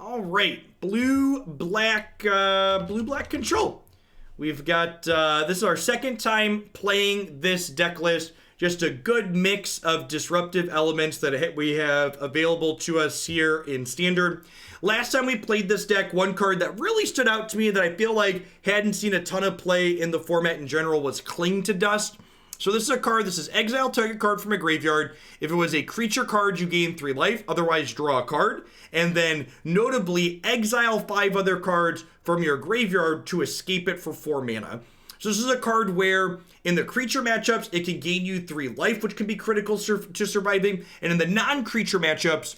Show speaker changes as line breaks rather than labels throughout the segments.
All right, blue-black control. We've got, this is our second time playing this deck list. Just a good mix of disruptive elements that we have available to us here in Standard. Last time we played this deck, one card that really stood out to me that I feel like hadn't seen a ton of play in the format in general was Cling to Dust. So this is a card, this is exile target card from a graveyard. If it was a creature card, you gain 3 life, otherwise draw a card. And then, notably, exile 5 other cards from your graveyard to escape it for 4 mana. So this is a card where, in the creature matchups, it can gain you 3 life, which can be critical to surviving. And in the non-creature matchups,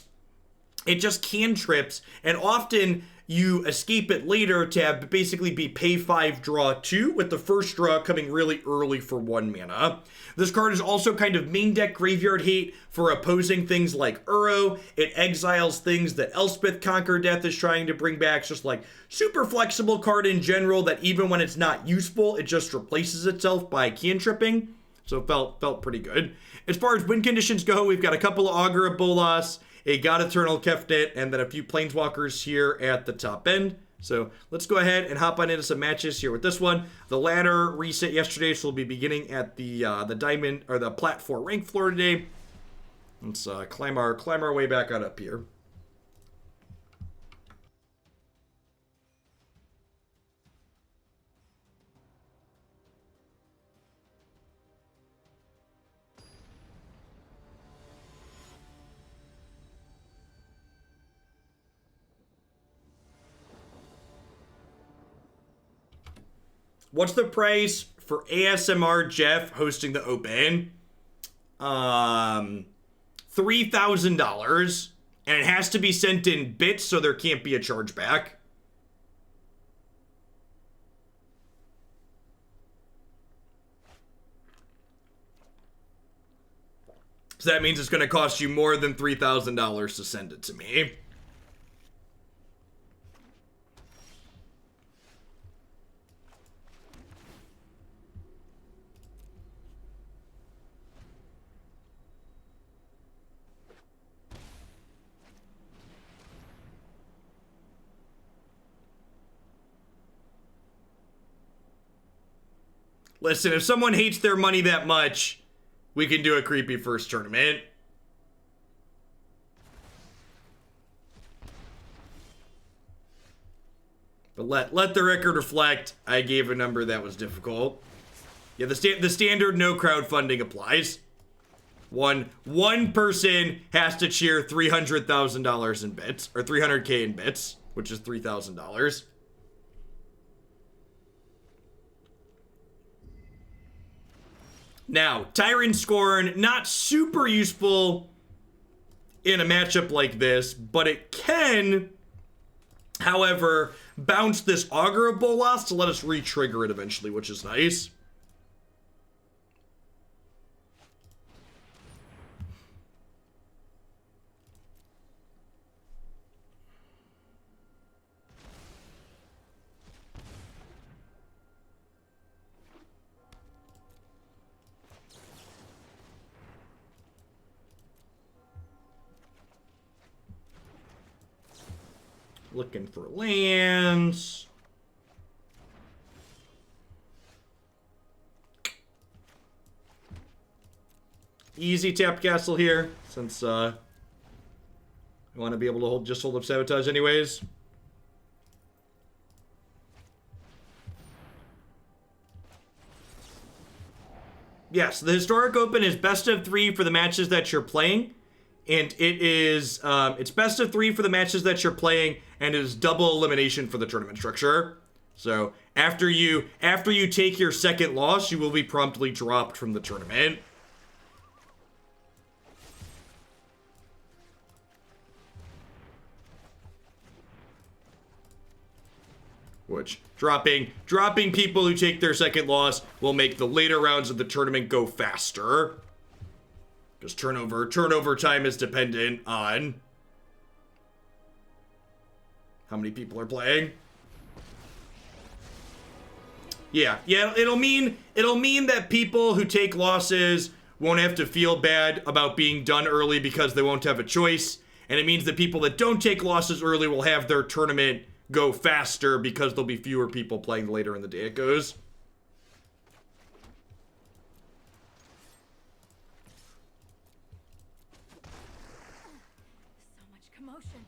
it just cantrips, and often you escape it later to have basically be pay 5, draw 2, with the first draw coming really early for 1 mana. This card is also kind of main deck graveyard hate for opposing things like Uro. It exiles things that Elspeth Conquer Death is trying to bring back. It's just like super flexible card in general that even when it's not useful, it just replaces itself by cantripping. So it felt pretty good. As far as win conditions go, we've got a couple of Augur of Bolas, a God-Eternal Kefnet, and then a few Planeswalkers here at the top end. So let's go ahead and hop on into some matches here with this one. The ladder reset yesterday, so we'll be beginning at the diamond or the Plat 4 rank floor today. Let's climb our way back on up here. What's the price for ASMR Jeff hosting the Open? $3,000. And it has to be sent in bits, so there can't be a chargeback. So that means it's going to cost you more than $3,000 to send it to me. Listen, if someone hates their money that much, we can do a creepy first tournament. But let the record reflect, I gave a number that was difficult. Yeah, the standard no crowdfunding applies. One person has to cheer $300,000 in bits, or $300K in bits, which is $3,000. Now, Tyrant Scorn, not super useful in a matchup like this, but it can, however, bounce this Augur of Bolas to let us re-trigger it eventually, which is nice. Looking for lands. Easy tap castle here, since I want to be able to hold up Sabotage anyways. Yes, the Historic Open is best of 3 for the matches that you're playing. And it is, it's best of 3 for the matches that you're playing, and it is double elimination for the tournament structure. So, after you take your second loss, you will be promptly dropped from the tournament. Which, dropping people who take their second loss will make the later rounds of the tournament go faster. Because turnover time is dependent on how many people are playing. Yeah, it'll mean that people who take losses won't have to feel bad about being done early because they won't have a choice. And it means that people that don't take losses early will have their tournament go faster because there'll be fewer people playing later in the day it goes.
So much commotion.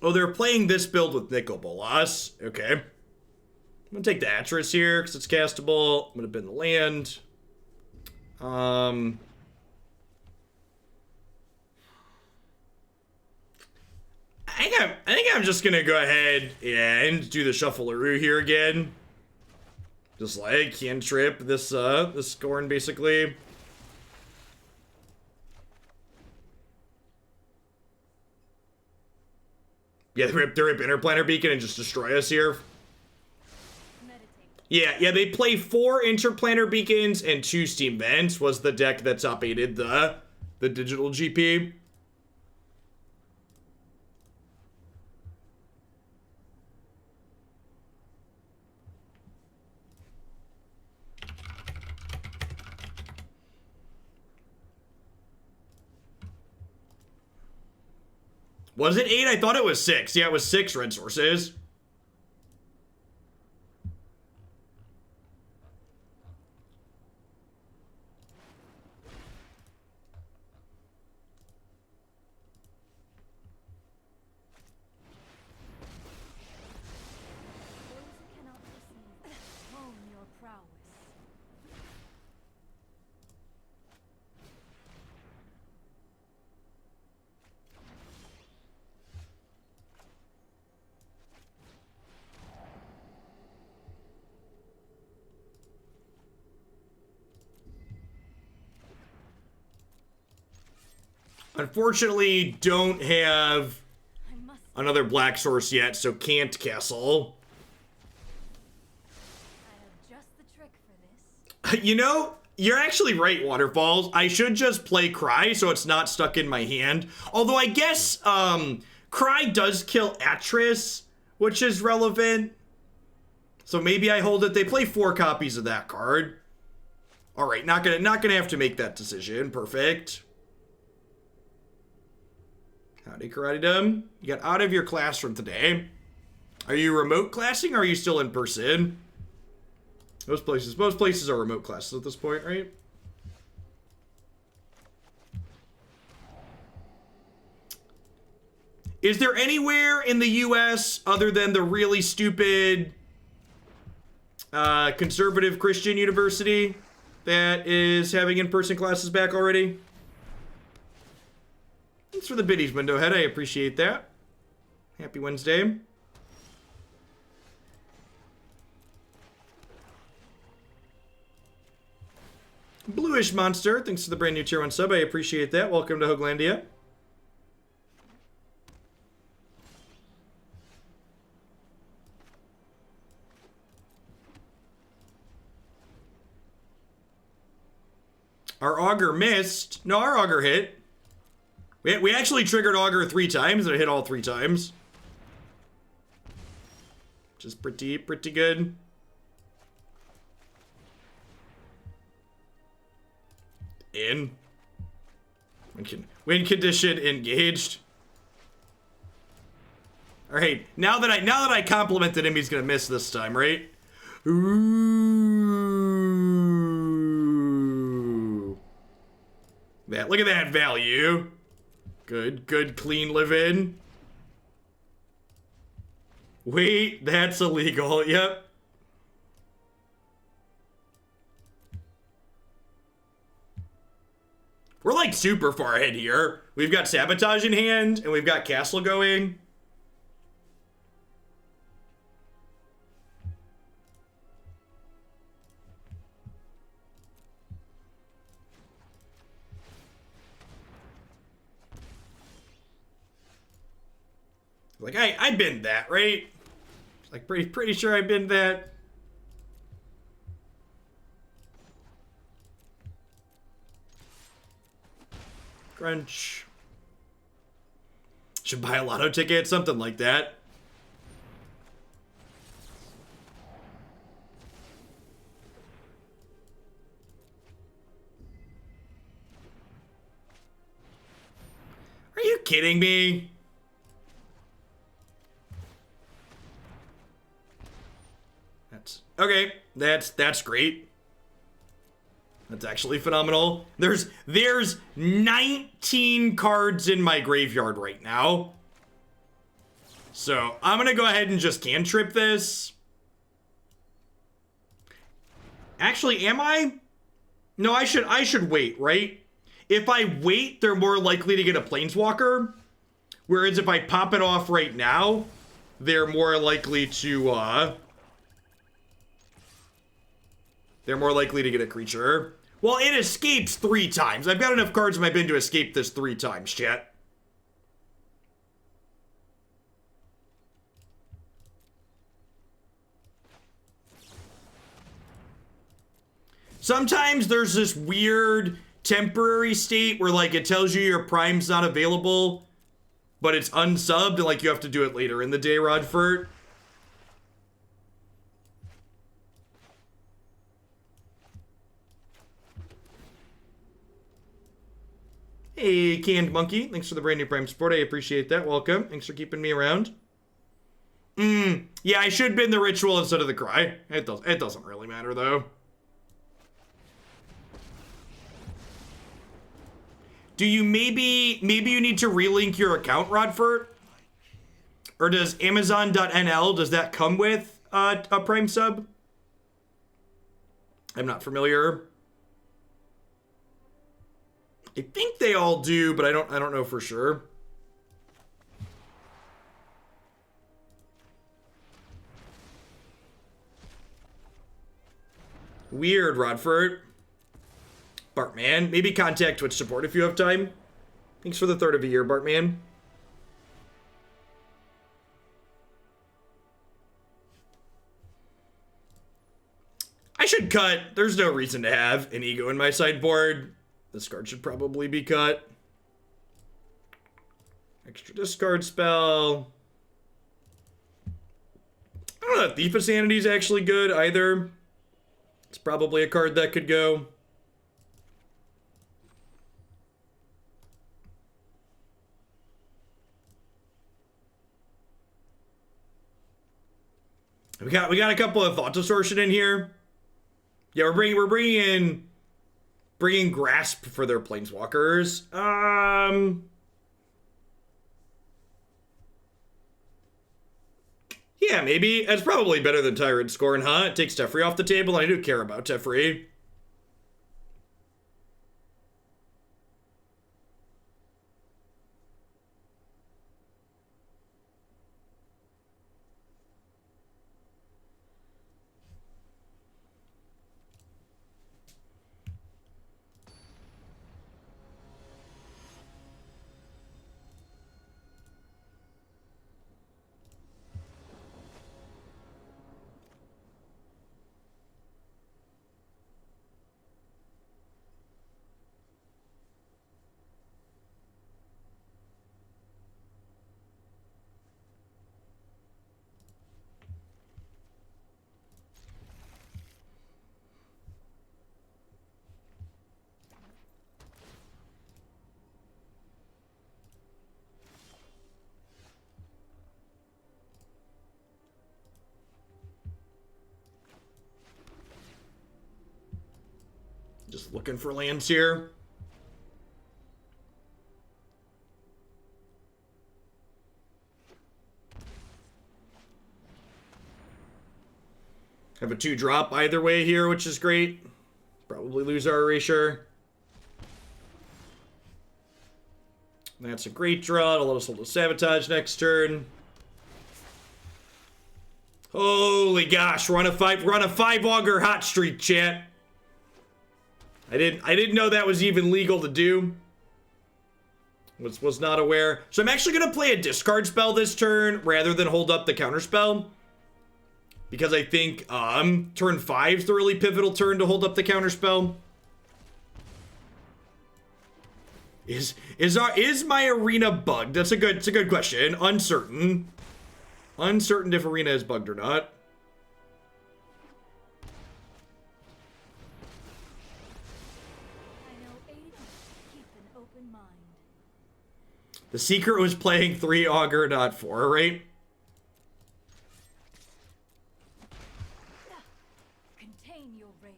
Oh, they're playing this build with Nicol Bolas. Okay. I'm gonna take the Atris here because it's castable. I'm gonna bend the land. I think I'm just gonna go ahead and do the Shuffleroo here again. Just like cantrip this this Scorn basically. Yeah, they rip Interplanar Beacon and just destroy us here. Yeah, they play 4 Interplanar Beacons and 2 Steam Vents was the deck that top 8'd the digital GP. Was it 8? I thought it was 6. Yeah, it was 6 red sources. Unfortunately, don't have another black source yet, so can't castle.
I have just the trick for this.
You know, you're actually right, Waterfalls. I should just play Cry so it's not stuck in my hand. Although I guess Cry does kill Atris, which is relevant. So maybe I hold it. They play 4 copies of that card. All right, not gonna have to make that decision. Perfect. Howdy, Karate Dum. You got out of your classroom today. Are you remote classing or are you still in person? Most places are remote classes at this point, right? Is there anywhere in the US other than the really stupid conservative Christian university that is having in-person classes back already? Thanks for the biddies, Windowhead. I appreciate that. Happy Wednesday. Bluish Monster, thanks for the brand new tier 1 sub. I appreciate that. Welcome to Hoaglandia. Our Augur missed. No, our Augur hit. We actually triggered Augur 3 times, and it hit all 3 times. Which is pretty good. In. Win condition engaged. Alright, now that I complimented him, he's gonna miss this time, right? Ooh. Look at that value. Good, clean live-in. Wait, that's illegal. Yep. We're like super far ahead here. We've got Sabotage in hand, and we've got Castle going. Like, I binned that, right? Like, pretty sure I binned that. Crunch. Should buy a lotto ticket, something like that. kidding me? That's okay. That's great. That's actually phenomenal. There's 19 cards in my graveyard right now. So I'm gonna go ahead and just cantrip this. Actually, am I? No, I should wait, right? If I wait, they're more likely to get a Planeswalker. Whereas if I pop it off right now, they're more likely to get a creature. Well, it escapes 3 times. I've got enough cards in my bin to escape this 3 times, chat. Sometimes there's this weird temporary state where, like, it tells you your prime's not available, but it's unsubbed, and, like, you have to do it later in the day, Rodfert. Hey, Canned Monkey. Thanks for the brand new Prime support. I appreciate that. Welcome. Thanks for keeping me around. Yeah, I should bin the Ritual instead of the Cry. It doesn't really matter, though. Do you maybe you need to relink your account, Rodfert? Or does Amazon.nl, does that come with a Prime sub? I'm not familiar. I think they all do, but I don't know for sure. Weird, Rodfert. Bartman, maybe contact Twitch support if you have time. Thanks for the 3rd of a year, Bartman. I should cut. There's no reason to have an ego in my sideboard. This card should probably be cut. Extra discard spell. I don't know if Thief of Sanity is actually good either. It's probably a card that could go. We got a couple of Thought Distortion in here. Yeah, we're bringing Grasp for their Planeswalkers. Yeah, maybe. It's probably better than Tyrant Scorn, huh? It takes Teferi off the table, and I do care about Teferi. Just looking for lands here. Have a 2-drop either way here, which is great. Probably lose our Erasure. That's a great draw. It'll let us hold a Sabotage next turn. Holy gosh, we're on a 5 Augur hot streak, chat. I didn't know that was even legal to do. Was not aware. So I'm actually gonna play a discard spell this turn rather than hold up the counter spell. Because I think turn 5 is the really pivotal turn to hold up the counter spell. Is my arena bugged? It's a good question. Uncertain if arena is bugged or not. The secret was playing 3 Augur, not 4, right?
Contain your rage.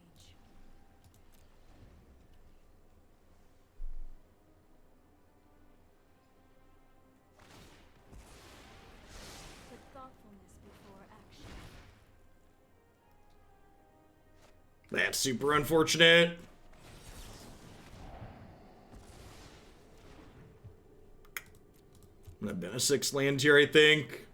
Put thoughtfulness before action.
That's super unfortunate. I've been a 6 land here, I think.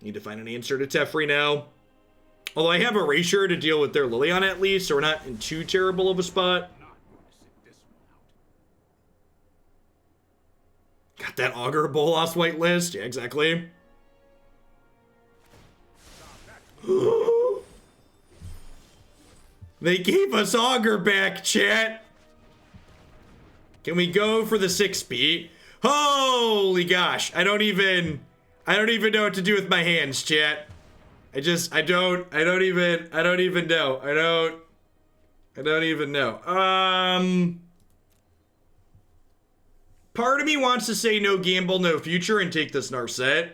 Need to find an answer to Teferi now. Although I have Erasure to deal with their Liliana at least, so we're not in too terrible of a spot. Got that Augur of Bolas whitelist. Yeah, exactly. They gave us Augur back, chat. Can we go for the 6-speed? Holy gosh, I don't even know what to do with my hands, chat. I don't even know. Part of me wants to say no gamble, no future and take this Narset.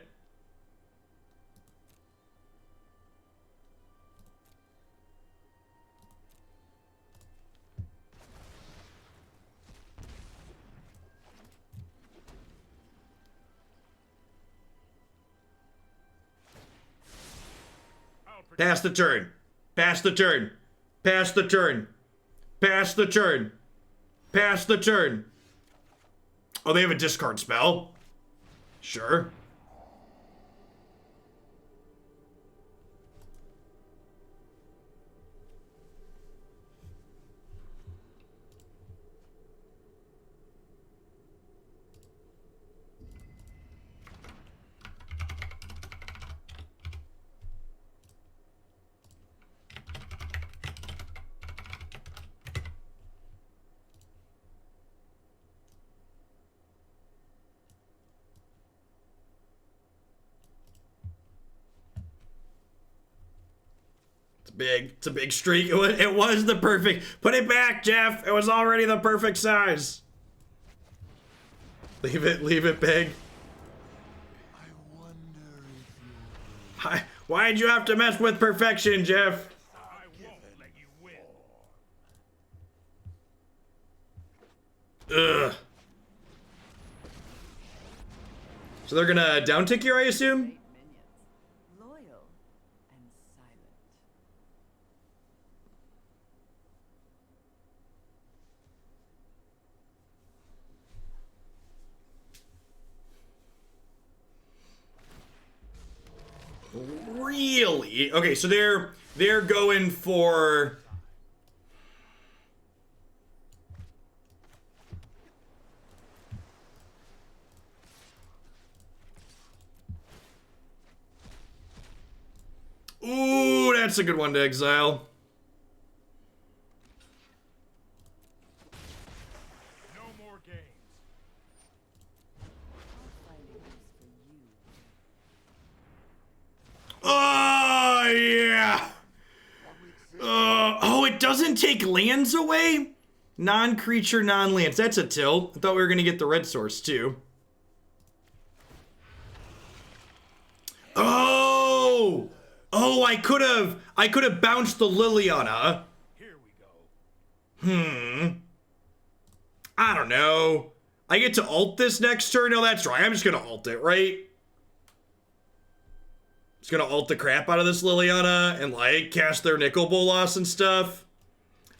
Pass the turn. Pass the turn. Pass the turn. Pass the turn. Pass the turn. Oh, they have a discard spell? Sure. It's a big streak. It was the perfect. Put it back, Jeff. It was already the perfect size. Leave it big.
I wonder if you...
Why'd you have to mess with perfection, Jeff?
I won't let you win.
Ugh. So they're gonna down tick here, I assume?
Loyal and silent.
Really? Okay, so they're going for... Ooh, that's a good one to exile.
No more games.
Oh, yeah. Oh, it doesn't take lands away? Non-creature, non-lands. That's a tilt. I thought we were going to get the red source, too. Oh! Oh, I could have bounced the Liliana.
Here we go.
I don't know. I get to ult this next turn? No, that's right. I'm just going to ult it, right? Just going to ult the crap out of this Liliana and, like, cast their Nicol Bolas and stuff.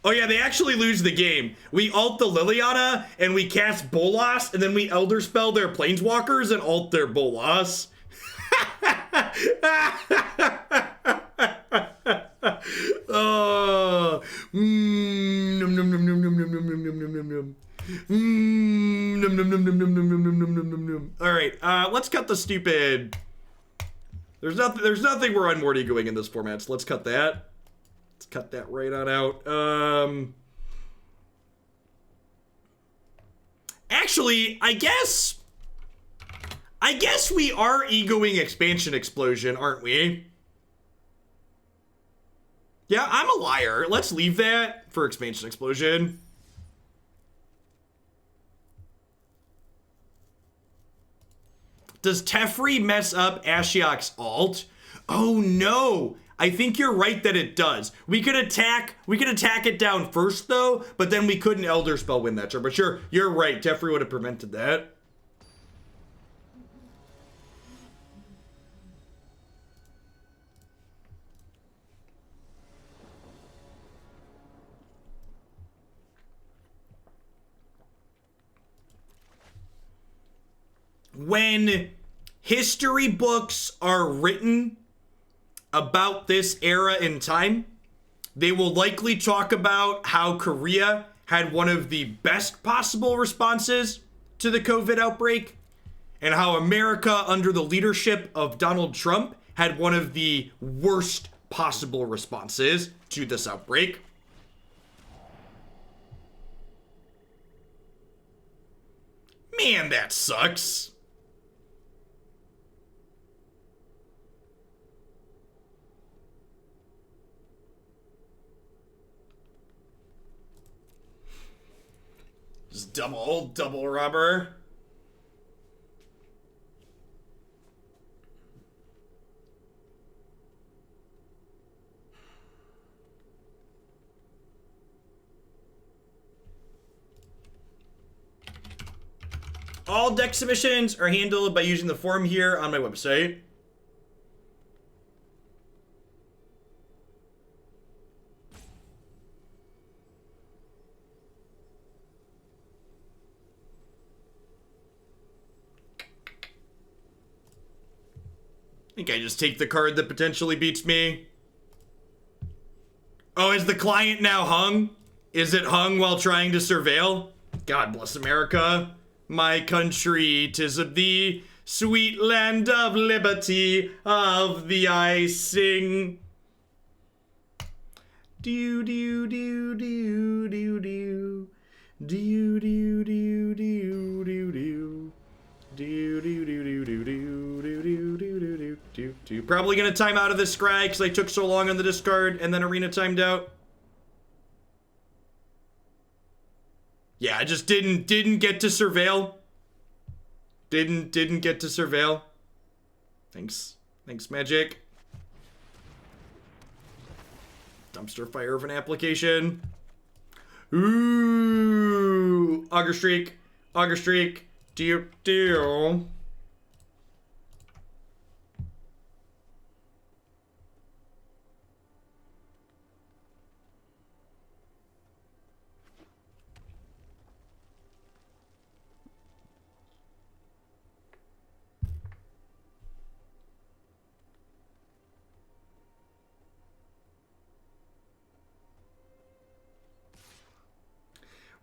Oh, yeah, they actually lose the game. We ult the Liliana and we cast Bolas and then we Elder Spell their Planeswalkers and ult their Bolas. Oh, num num num num num num num num num num num. Num num num num num num num num num num num. All right, let's cut the stupid. There's nothing we're unworthy going in this format, so let's cut that. Let's cut that right on out. Actually, I guess we are egoing Expansion Explosion, aren't we? Yeah, I'm a liar. Let's leave that for Expansion Explosion. Does Teferi mess up Ashiok's ult? Oh no! I think you're right that it does. We could attack it down first though, but then we couldn't Elder Spell win that turn. But sure, you're right. Teferi would have prevented that. When history books are written about this era in time, they will likely talk about how Korea had one of the best possible responses to the COVID outbreak, and how America, under the leadership of Donald Trump, had one of the worst possible responses to this outbreak. Man, that sucks. Just double rubber. All deck submissions are handled by using the form here on my website. I think I just take the card that potentially beats me. Oh, is the client now hung? Is it hung while trying to surveil? God bless America. My country, 'tis of thee, sweet land of liberty, of thee I sing. Do do do do do do do do do do do do. Do do do do do do do do do do do. Probably gonna time out of this scry because I took so long on the discard and then arena timed out. Yeah, I just didn't get to surveil. Didn't get to surveil. Thanks, Magic. Dumpster fire of an application. Ooh, Augur Streak. Deal.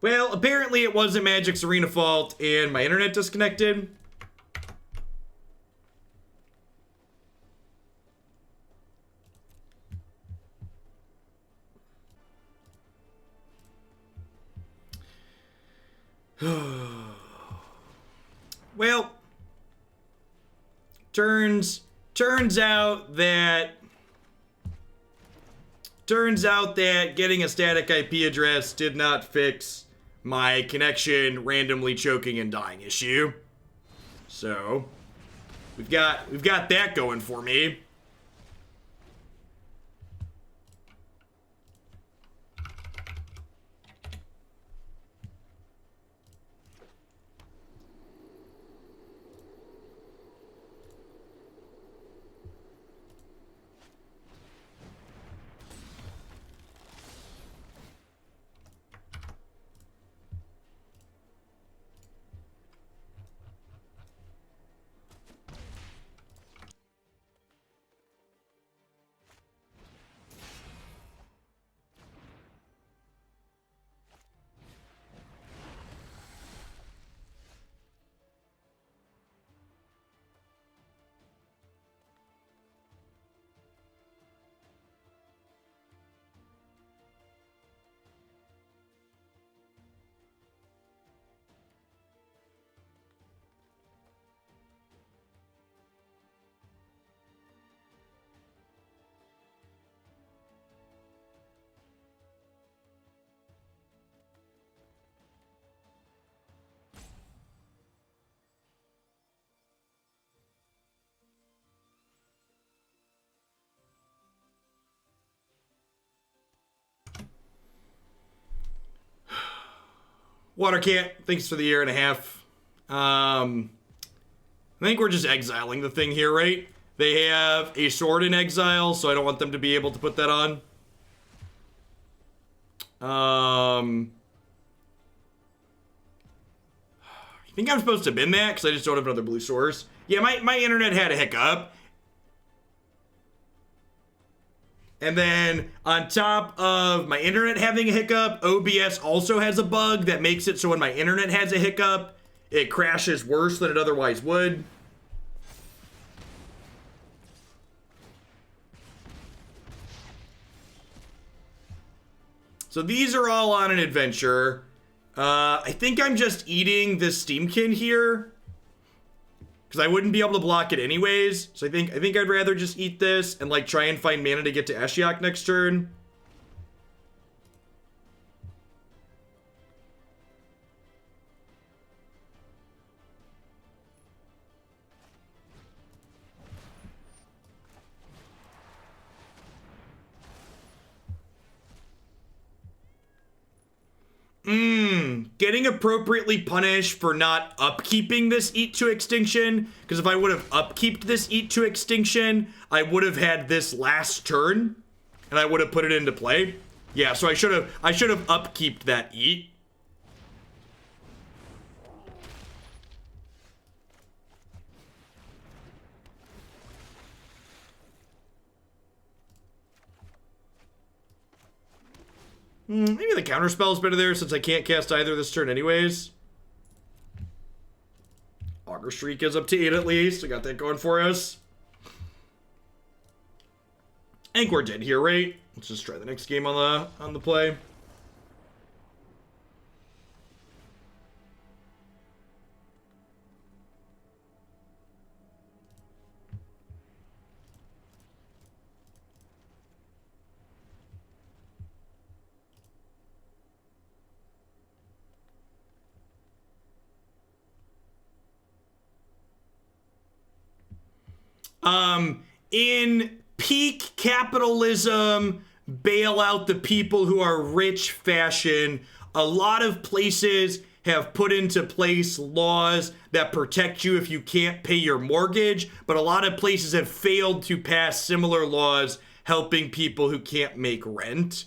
Well, apparently it wasn't Magic's arena fault and my internet disconnected. Well, turns out that getting a static IP address did not fix my connection randomly choking and dying issue. So, we've got that going for me. Water Cat, thanks for the year and a half. I think we're just exiling the thing here, right? They have a sword in exile, so I don't want them to be able to put that on. I think I'm supposed to bin that because I just don't have another blue source. Yeah, my internet had a hiccup. And then on top of my internet having a hiccup, OBS also has a bug that makes it so when my internet has a hiccup, it crashes worse than it otherwise would. So these are all on an adventure. I think I'm just eating this Steamkin here, because I wouldn't be able to block it anyways. So I think I'd rather just eat this and like try and find mana to get to Ashiok next turn. Getting appropriately punished for not upkeeping this Eat to Extinction, because if I would have upkeeped this Eat to Extinction, I would have had this last turn, and I would have put it into play. Yeah, so I should have upkeeped that Eat. Maybe the counterspell's better there since I can't cast either this turn anyways. Augur Streak is up to 8 at least. I got that going for us. I think we're dead here, right? Let's just try the next game on the play. In peak capitalism, bail out the people who are rich fashion, a lot of places have put into place laws that protect you if you can't pay your mortgage, but a lot of places have failed to pass similar laws helping people who can't make rent.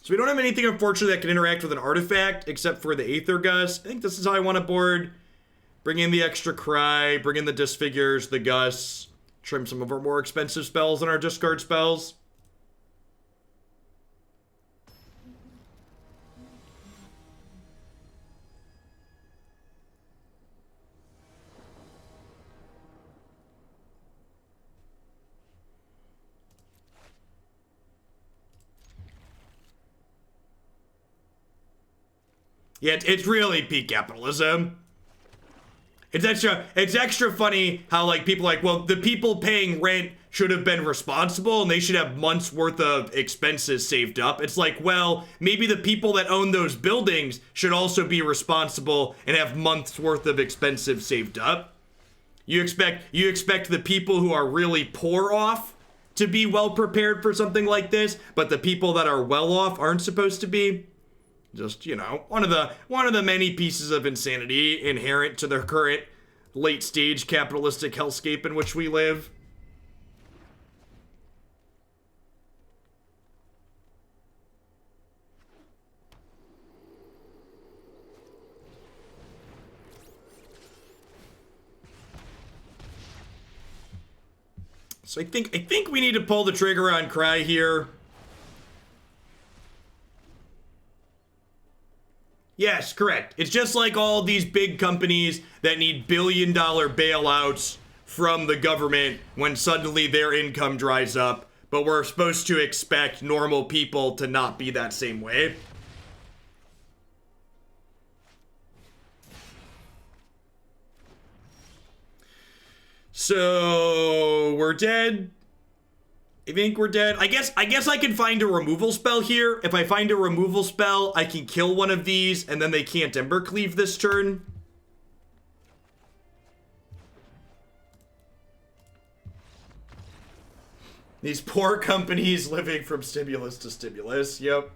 So we don't have anything, unfortunately, that can interact with an artifact except for the Aether Gust. I think this is how I want to board. Bring in the extra Cry, bring in the Disfigures, the Gusts, trim some of our more expensive spells and our discard spells. Yeah, it's really peak capitalism. It's extra funny how like people are like, well, the people paying rent should have been responsible and they should have months worth of expenses saved up. It's like, well, maybe the people that own those buildings should also be responsible and have months worth of expenses saved up. You expect the people who are really poor off to be well prepared for something like this, but the people that are well off aren't supposed to be. Just, you know, one of the many pieces of insanity inherent to the current late stage capitalistic hellscape in which we live. So I think we need to pull the trigger on Cry here. Yes, correct. It's just like all these big companies that need billion-dollar bailouts from the government when suddenly their income dries up, but we're supposed to expect normal people to not be that same way. So we're dead. I think we're dead. I guess I can find a removal spell here. If I find a removal spell, I can kill one of these, and then they can't Embercleave this turn. These poor companies living from stimulus to stimulus. Yep.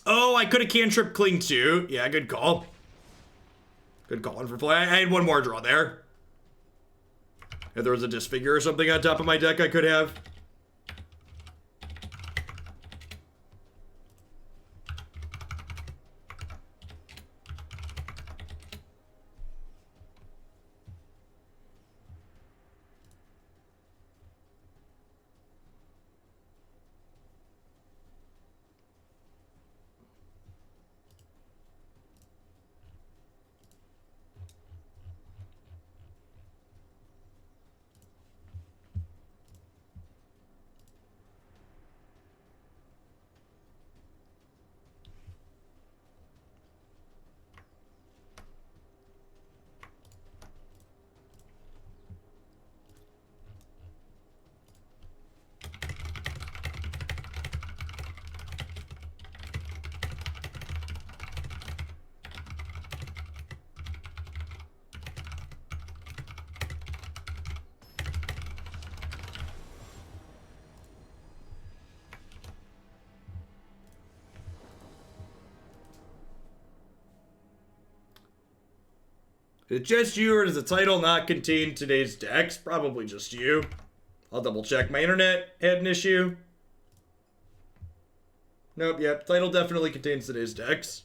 Oh, I could have cantrip cling too. Yeah, good call. Good call for play. I had one more draw there. If there was a Disfigure or something on top of my deck, I could have. Is it just you, or does the title not contain today's decks? Probably just you. I'll double check. My internet had an issue. Nope, yep. Title definitely contains today's decks.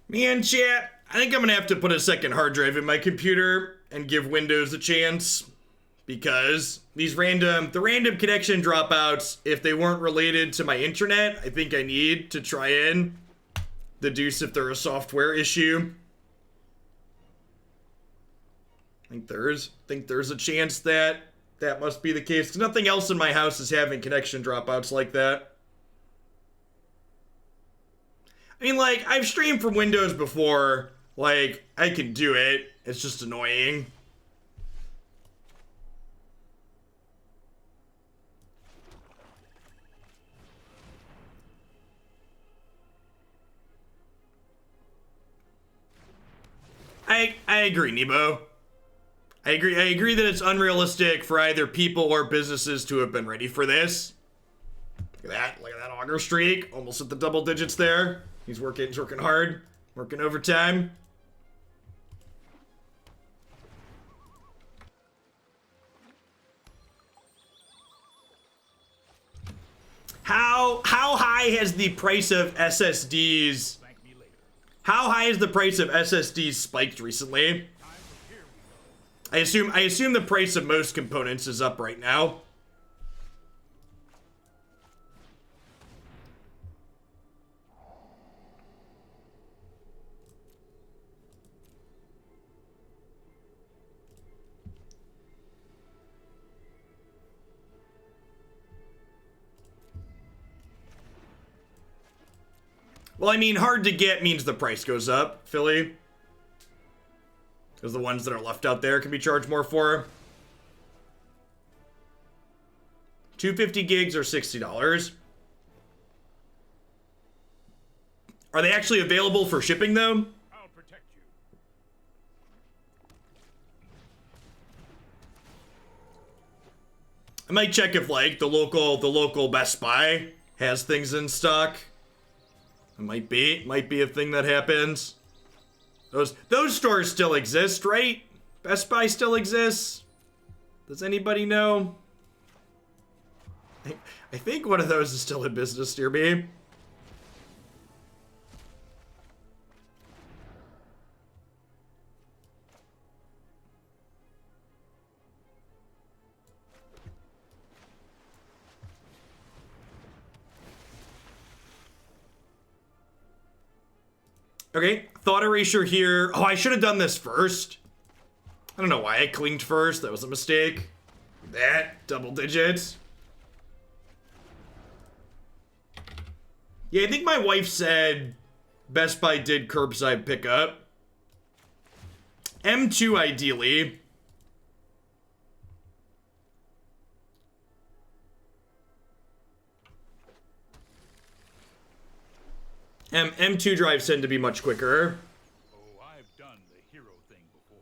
Man, chat, I think I'm gonna have to put a second hard drive in my computer and give Windows a chance, because the random connection dropouts, if they weren't related to my internet, I think I need to try and deduce if they're a software issue. I think there's a chance that that must be the case, because nothing else in my house is having connection dropouts like that. I mean, like, I've streamed from Windows before. Like, I can do it. It's just annoying. I agree, Nebo. I agree that it's unrealistic for either people or businesses to have been ready for this. Look at that Augur streak. Almost at the double digits there. He's working hard, working overtime. How high has the price of SSDs? How high has the price of SSDs spiked recently? I assume the price of most components is up right now. Well, I mean, hard to get means the price goes up, Philly. Because the ones that are left out there can be charged more for. 250 gigs or $60. Are they actually available for shipping, though?
I'll protect you.
I might check if, like, the local Best Buy has things in stock. It might be a thing that happens. Those stores still exist, right? Best Buy still exists. Does anybody know? I think one of those is still in business near me. Okay, Thought Erasure here. Oh, I should have done this first. I don't know why I clinked first. That was a mistake. That, double digits. Yeah, I think my wife said Best Buy did curbside pickup. M2 ideally. M2 drives tend to be much quicker.
Oh, I've done the hero thing before.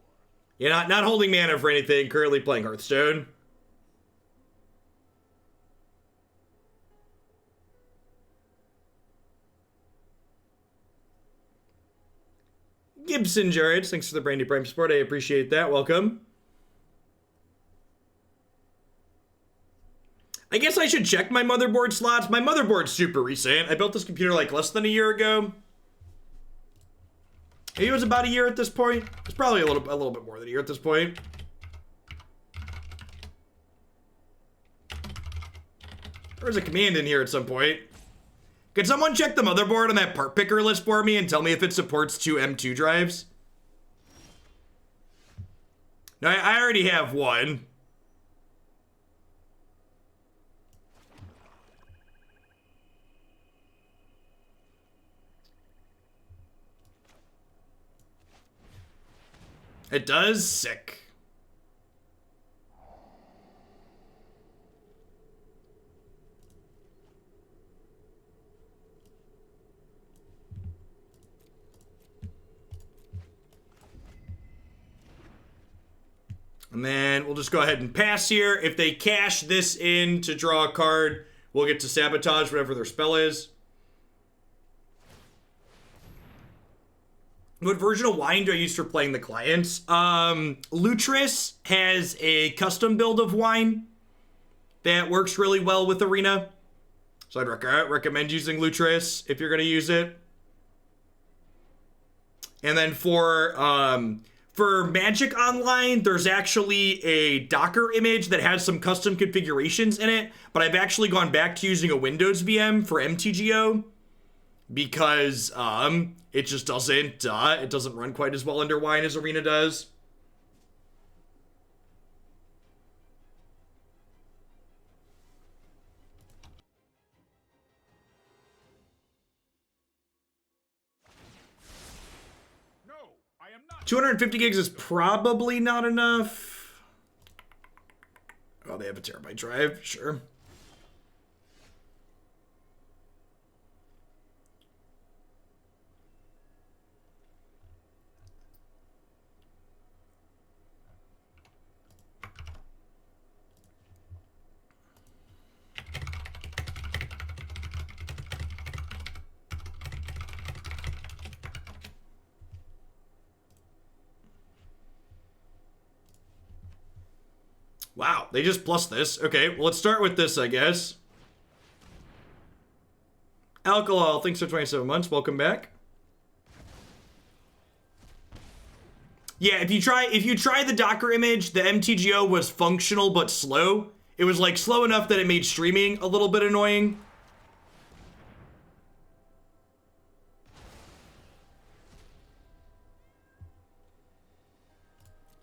Yeah, not holding mana for anything. Currently playing Hearthstone. Gibson Jared, thanks for the Brandy Prime support. I appreciate that. Welcome. I guess I should check my motherboard slots. My motherboard's super recent. I built this computer like less than a year ago. Maybe it was about a year at this point. It's probably a little bit more than a year at this point. There's a command in here at some point. Could someone check the motherboard on that part picker list for me and tell me if it supports 2 M2 drives? No, I already have one. It does? Sick. And then we'll just go ahead and pass here. If they cash this in to draw a card, we'll get to Sabotage, whatever their spell is. What version of wine do I use for playing the clients? Lutris has a custom build of wine that works really well with Arena. So I'd recommend using Lutris if you're going to use it. And then for Magic Online, there's actually a Docker image that has some custom configurations in it, but I've actually gone back to using a Windows VM for MTGO because it just doesn't run quite as well under wine as Arena does.
No, I am not.
250 gigs is probably not enough. Oh, they have a terabyte drive, sure. Wow, they just plus this. Okay, well, let's start with this, I guess. Alcohol, thanks for 27 months. Welcome back. Yeah, if you try the Docker image, the MTGO was functional but slow. It was like slow enough that it made streaming a little bit annoying.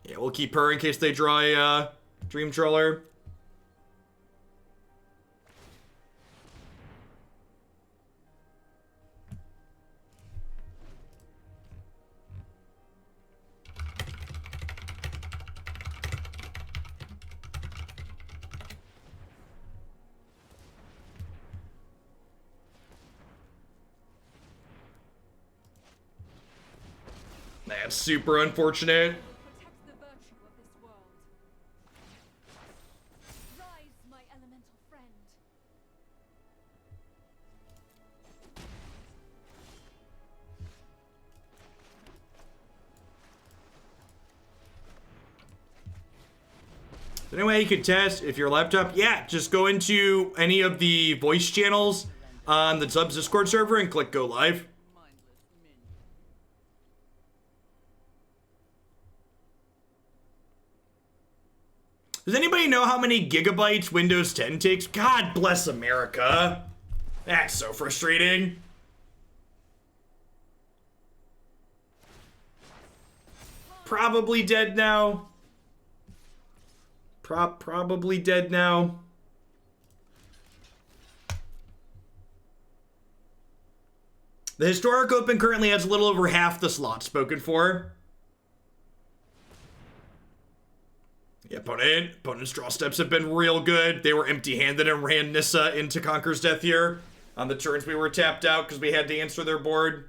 Yeah, we'll keep her in case they draw a Dream Troller. That's super unfortunate.
Protect the virtue of this world. Rise, my elemental friend.
Is there any way you could test if your laptop? Yeah, just go into any of the voice channels on the Subs Discord server and click go live. Does anybody know how many gigabytes Windows 10 takes? God bless America. That's so frustrating. probably dead now. Probably dead now. The Historic Open currently has a little over half the slots spoken for. Yeah, opponent's draw steps have been real good. They were empty-handed and ran Nissa into Conqueror's Death here on the turns we were tapped out because we had to answer their board.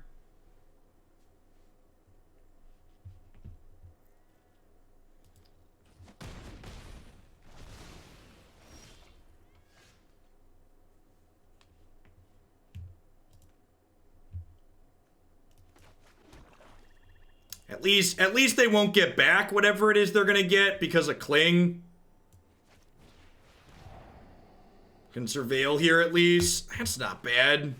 At least they won't get back whatever it is they're gonna get because of Cling. Can Surveil here at least. That's not bad.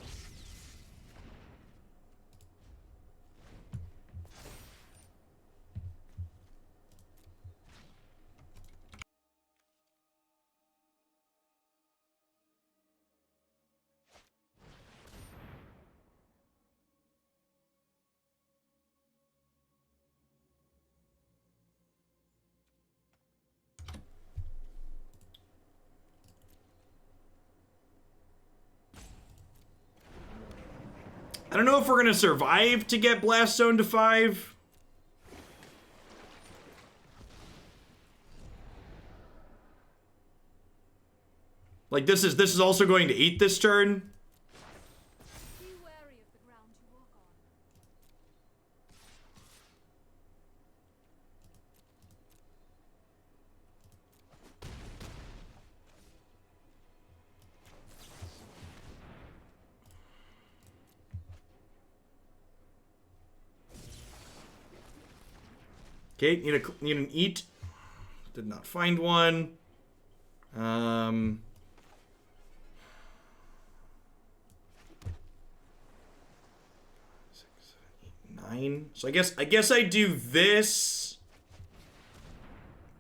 I don't know if we're gonna survive to get Blast Zone to 5. Like this is also going to eat this turn.
Be wary of the ground you walk on.
Okay, need an eat. Did not find one. 6, 7, 8, 9. So I guess I do this,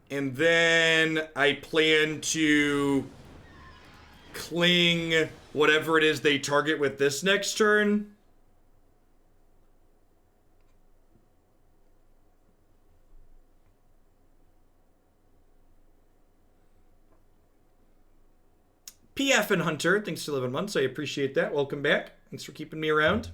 and then I plan to cling whatever it is they target with this next turn. PF and Hunter, thanks for 11 months. I appreciate that. Welcome back. Thanks for keeping me around.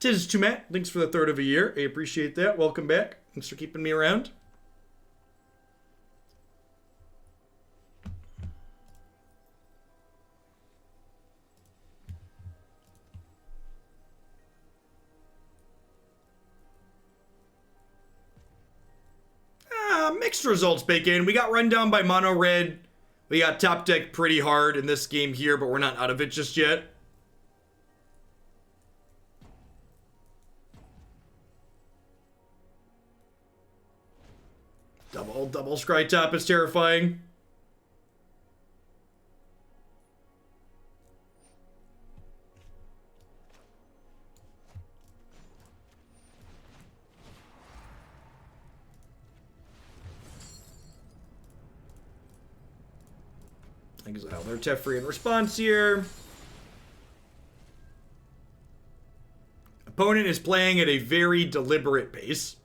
Tis to Matt. Thanks for the third of a year. I appreciate that. Welcome back. Thanks for keeping me around. Mixed results bake in. We got run down by mono red. We got top deck pretty hard in this game here, but we're not out of it just yet. Double scry top is terrifying. Exile their Teferi in response here. Opponent is playing at a very deliberate pace.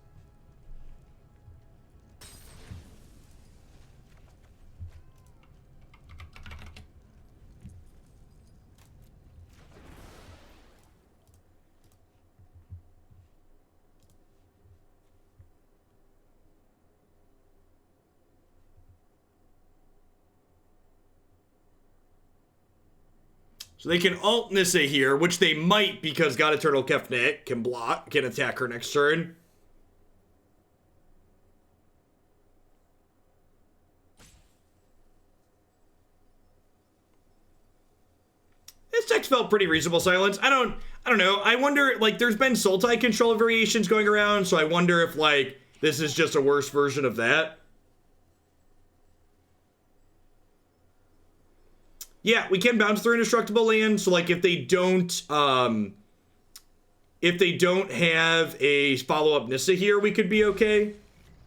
So they can alt Nissa here, which they might because God-Eternal Kefnet can attack her next turn. this deck felt pretty reasonable, Silence. I don't know. I wonder, like, there's been Sultai control variations going around, so I wonder if, like, this is just a worse version of that. Yeah, we can bounce through indestructible land, so, like, if they don't have a follow-up Nissa here, we could be okay.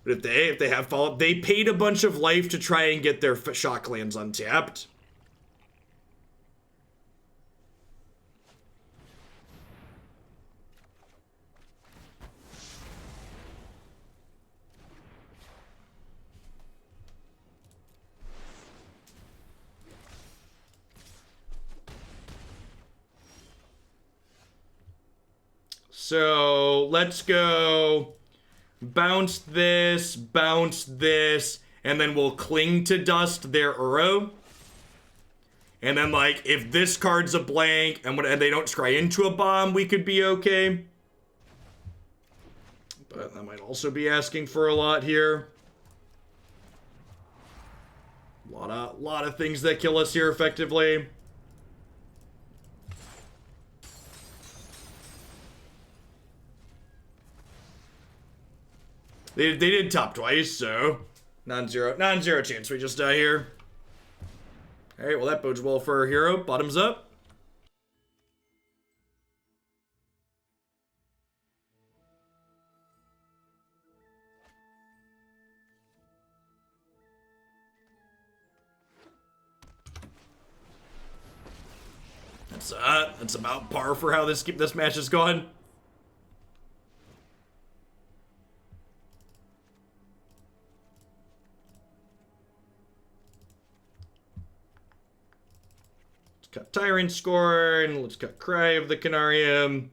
But if they have follow-up, they paid a bunch of life to try and get their shock lands untapped. So let's go bounce this, and then we'll cling to dust their Uro. And then, like, if this card's a blank and they don't scry into a bomb, we could be okay. But that might also be asking for a lot here. Lot of things that kill us here effectively. They did top twice, so non-zero chance we just die here. All right, well that bodes well for our hero. Bottoms up. That's about par for how this match has gone. Cut Tyrant, Scorn. Let's cut Cry of the Carnarium.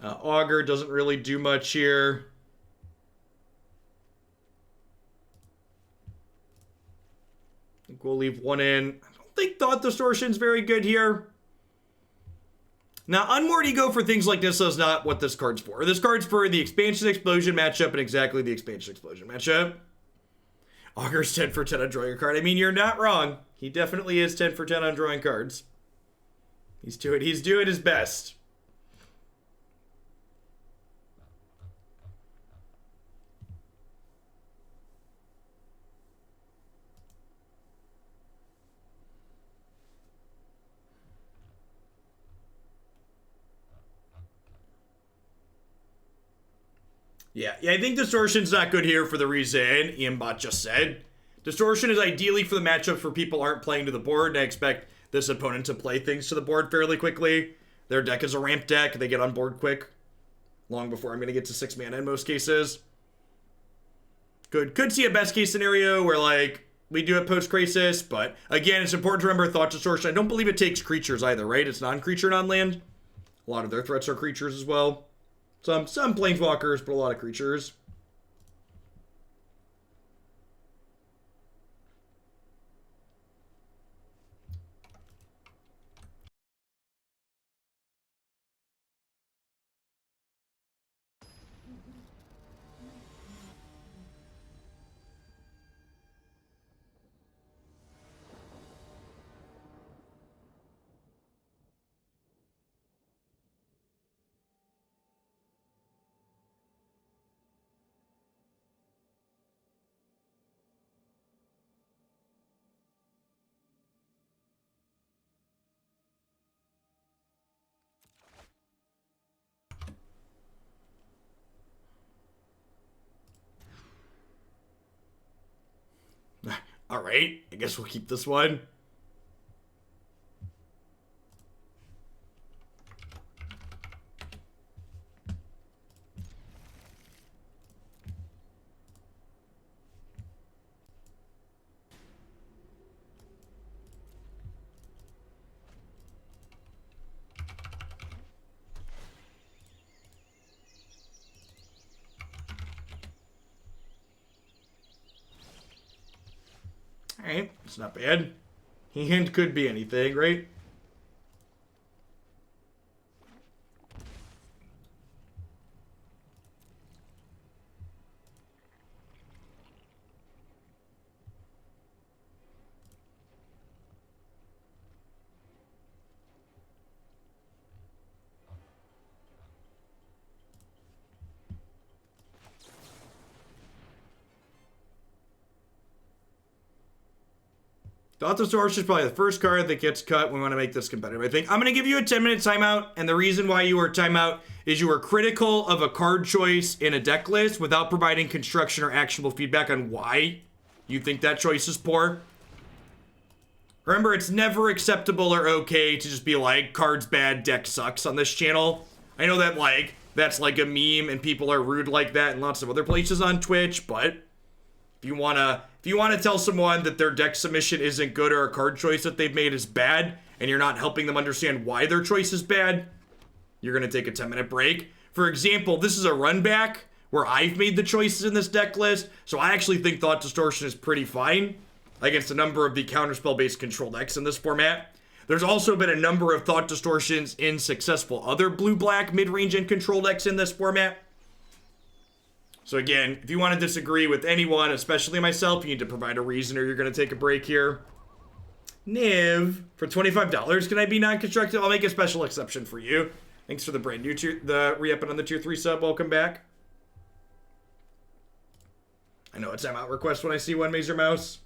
Augur doesn't really do much here. I think we'll leave one in. I don't think Thought Distortion's very good here. Now, Unmoored Ego for things like this is not what this card's for. This card's for the Expansion Explosion matchup and exactly the Expansion Explosion matchup. Augur's 10 for 10 on drawing a card. I mean, you're not wrong. He definitely is 10 for 10 on drawing cards. He's doing his best. Yeah, I think Distortion's not good here for the reason Iambot just said. Distortion is ideally for the matchups where people aren't playing to the board, and I expect this opponent to play things to the board fairly quickly. Their deck is a ramp deck. They get on board quick. Long before I'm going to get to 6 mana in most cases. Could see a best case scenario where, like, we do it post-Crisis, but again, it's important to remember Thought Distortion. I don't believe it takes creatures either, right? It's non-creature, non-land. A lot of their threats are creatures as well. Some planeswalkers, but a lot of creatures. All right, I guess we'll keep this one. Alright, it's not bad. Hand could be anything, right? Thought Distortion is probably the first card that gets cut. We want to make this competitive. I think I'm going to give you a 10-minute timeout, and the reason why you are timeout is you are critical of a card choice in a deck list without providing construction or actionable feedback on why you think that choice is poor. Remember, it's never acceptable or okay to just be like, cards bad, deck sucks on this channel. I know that, like, that's like a meme and people are rude like that in lots of other places on Twitch, but if you wanna tell someone that their deck submission isn't good or a card choice that they've made is bad, and you're not helping them understand why their choice is bad, you're gonna take a 10-minute break. For example, this is a run back where I've made the choices in this deck list, so I actually think Thought Distortion is pretty fine against a number of the counterspell-based control decks in this format. There's also been a number of Thought Distortions in successful other blue-black mid-range and control decks in this format. So again, if you want to disagree with anyone, especially myself, you need to provide a reason or you're going to take a break here. Niv, for $25, can I be non-constructive? I'll make a special exception for you. Thanks for the brand new re-upping on the tier 3 sub. Welcome back. I know a timeout request when I see one, Mazer Mouse.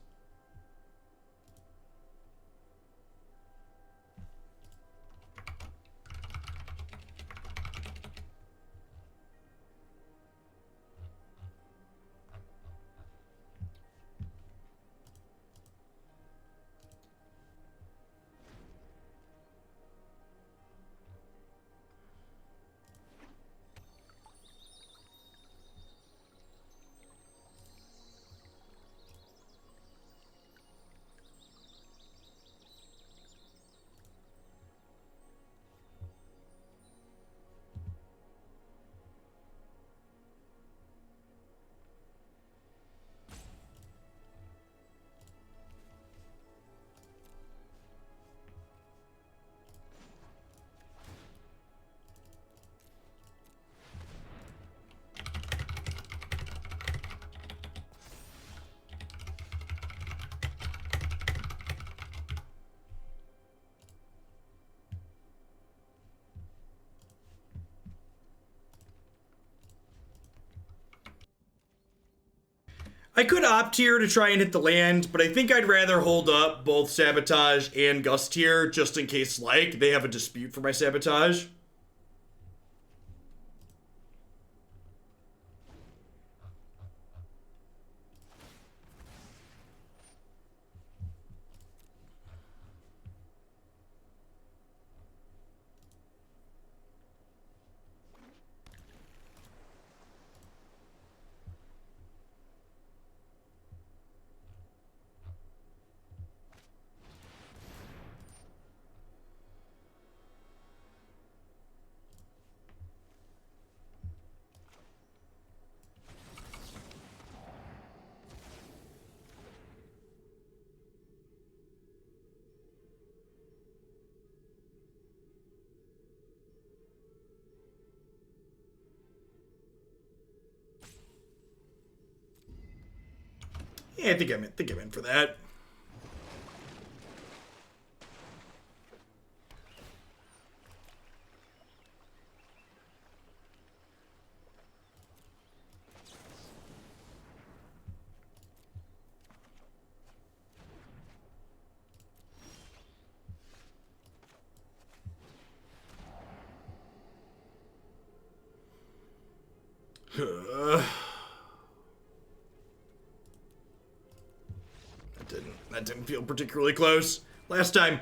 I could opt here to try and hit the land, but I think I'd rather hold up both Sabotage and Gust here, just in case, like, they have a dispute for my Sabotage. Yeah, I think I'm in for that. That didn't feel particularly close. Last time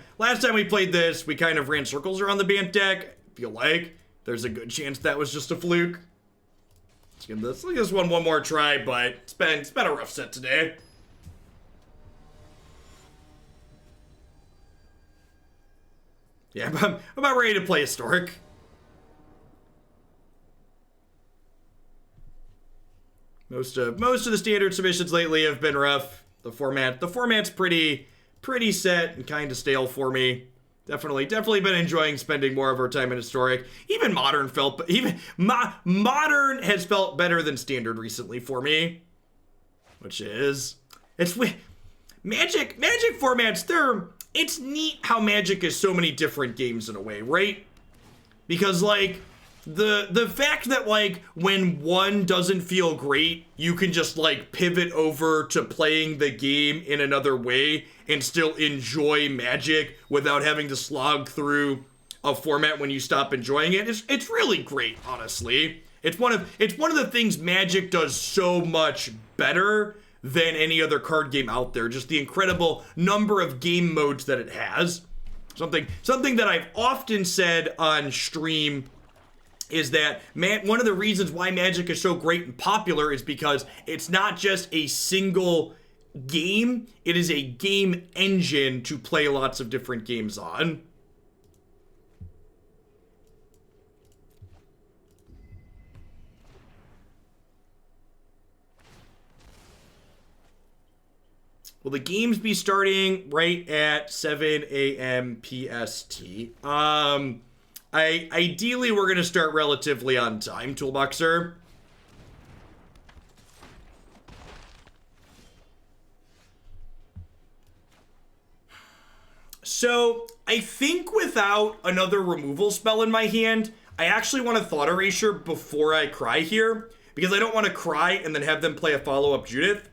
we played this, we kind of ran circles around the Bant deck. I feel like there's a good chance that was just a fluke. Let's give this one more try, but it's been a rough set today. Yeah, I'm about ready to play Historic. Most of the standard submissions lately have been rough. The format's pretty set and kind of stale for me. Definitely been enjoying spending more of our time in Historic. Even Modern Modern has felt better than Standard recently for me, it's Magic formats. It's neat how Magic is so many different games in a way, right? Because like the fact that, like, when one doesn't feel great, you can just, like, pivot over to playing the game in another way and still enjoy Magic without having to slog through a format when you stop enjoying it. It's really great, honestly. It's one of the things Magic does so much better than any other card game out there. Just the incredible number of game modes that it has. Something that I've often said on stream is that one of the reasons why Magic is so great and popular is because it's not just a single game, it is a game engine to play lots of different games on. Will the games be starting right at 7 a.m. PST? Ideally, we're going to start relatively on time, Toolboxer. So, I think without another removal spell in my hand, I actually want to Thought Erasure before I cry here, because I don't want to cry and then have them play a follow-up Judith.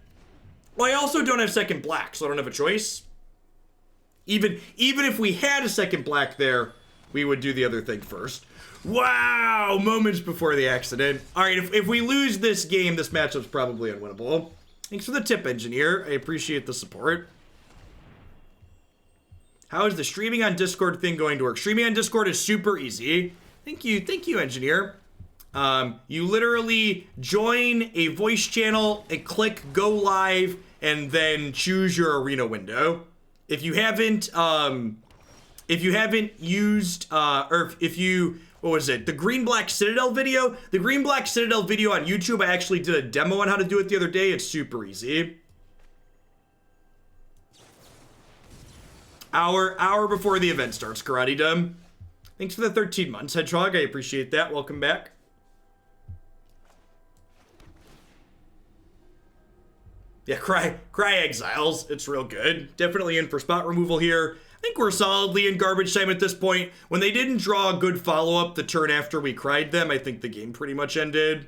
Well, I also don't have second black, so I don't have a choice. Even if we had a second black there, we would do the other thing first. Wow! Moments before the accident. Alright, if we lose this game, this matchup's probably unwinnable. Thanks for the tip, Engineer. I appreciate the support. How is the streaming on Discord thing going to work? Streaming on Discord is super easy. Thank you, Engineer. You literally join a voice channel and click go live and then choose your arena window. If you haven't used, what was it? The Green-Black Citadel video? The Green-Black Citadel video on YouTube, I actually did a demo on how to do it the other day. It's super easy. Hour before the event starts, Karate Dumb. Thanks for the 13 months, Hedgehog. I appreciate that. Welcome back. Yeah, Cry Exiles. It's real good. Definitely in for spot removal here. I think we're solidly in garbage time at this point. When they didn't draw a good follow-up the turn after we cried them, I think the game pretty much ended.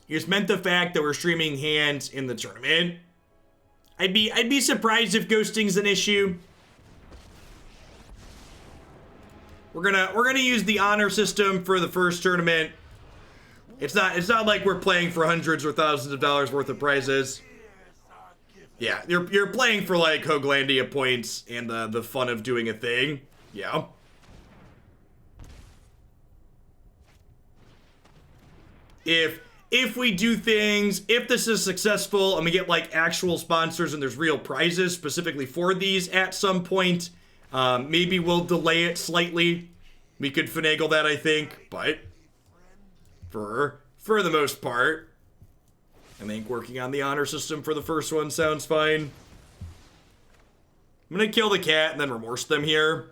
You just meant the fact that we're streaming hands in the tournament. I'd be surprised if ghosting's an issue. We're gonna use the honor system for the first tournament. It's not like we're playing for hundreds or thousands of dollars worth of prizes. Yeah, you're playing for like Hoaglandia points and the fun of doing a thing. Yeah. If we do things, if this is successful and we get like actual sponsors and there's real prizes specifically for these at some point, maybe we'll delay it slightly. We could finagle that, I think, but for the most part, I think working on the honor system for the first one sounds fine. I'm gonna kill the cat and then remorse them here.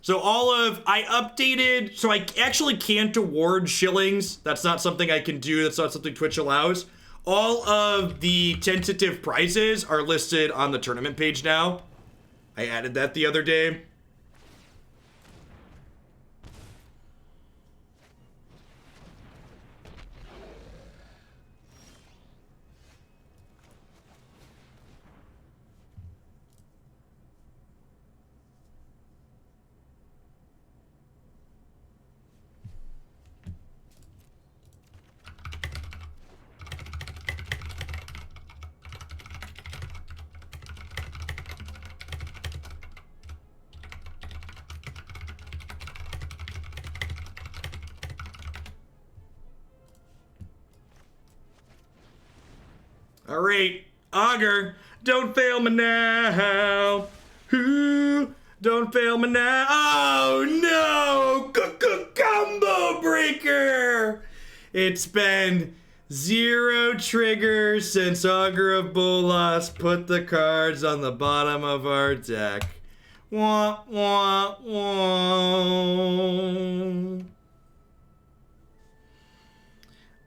So I updated, so I actually can't award shillings. That's not something I can do. That's not something Twitch allows. All of the tentative prizes are listed on the tournament page now. I added that the other day. All right, Augur, don't fail me now. Ooh, don't fail me now. Oh no! Combo breaker! It's been 0 triggers since Augur of Bolas put the cards on the bottom of our deck. Wah, wah, wah.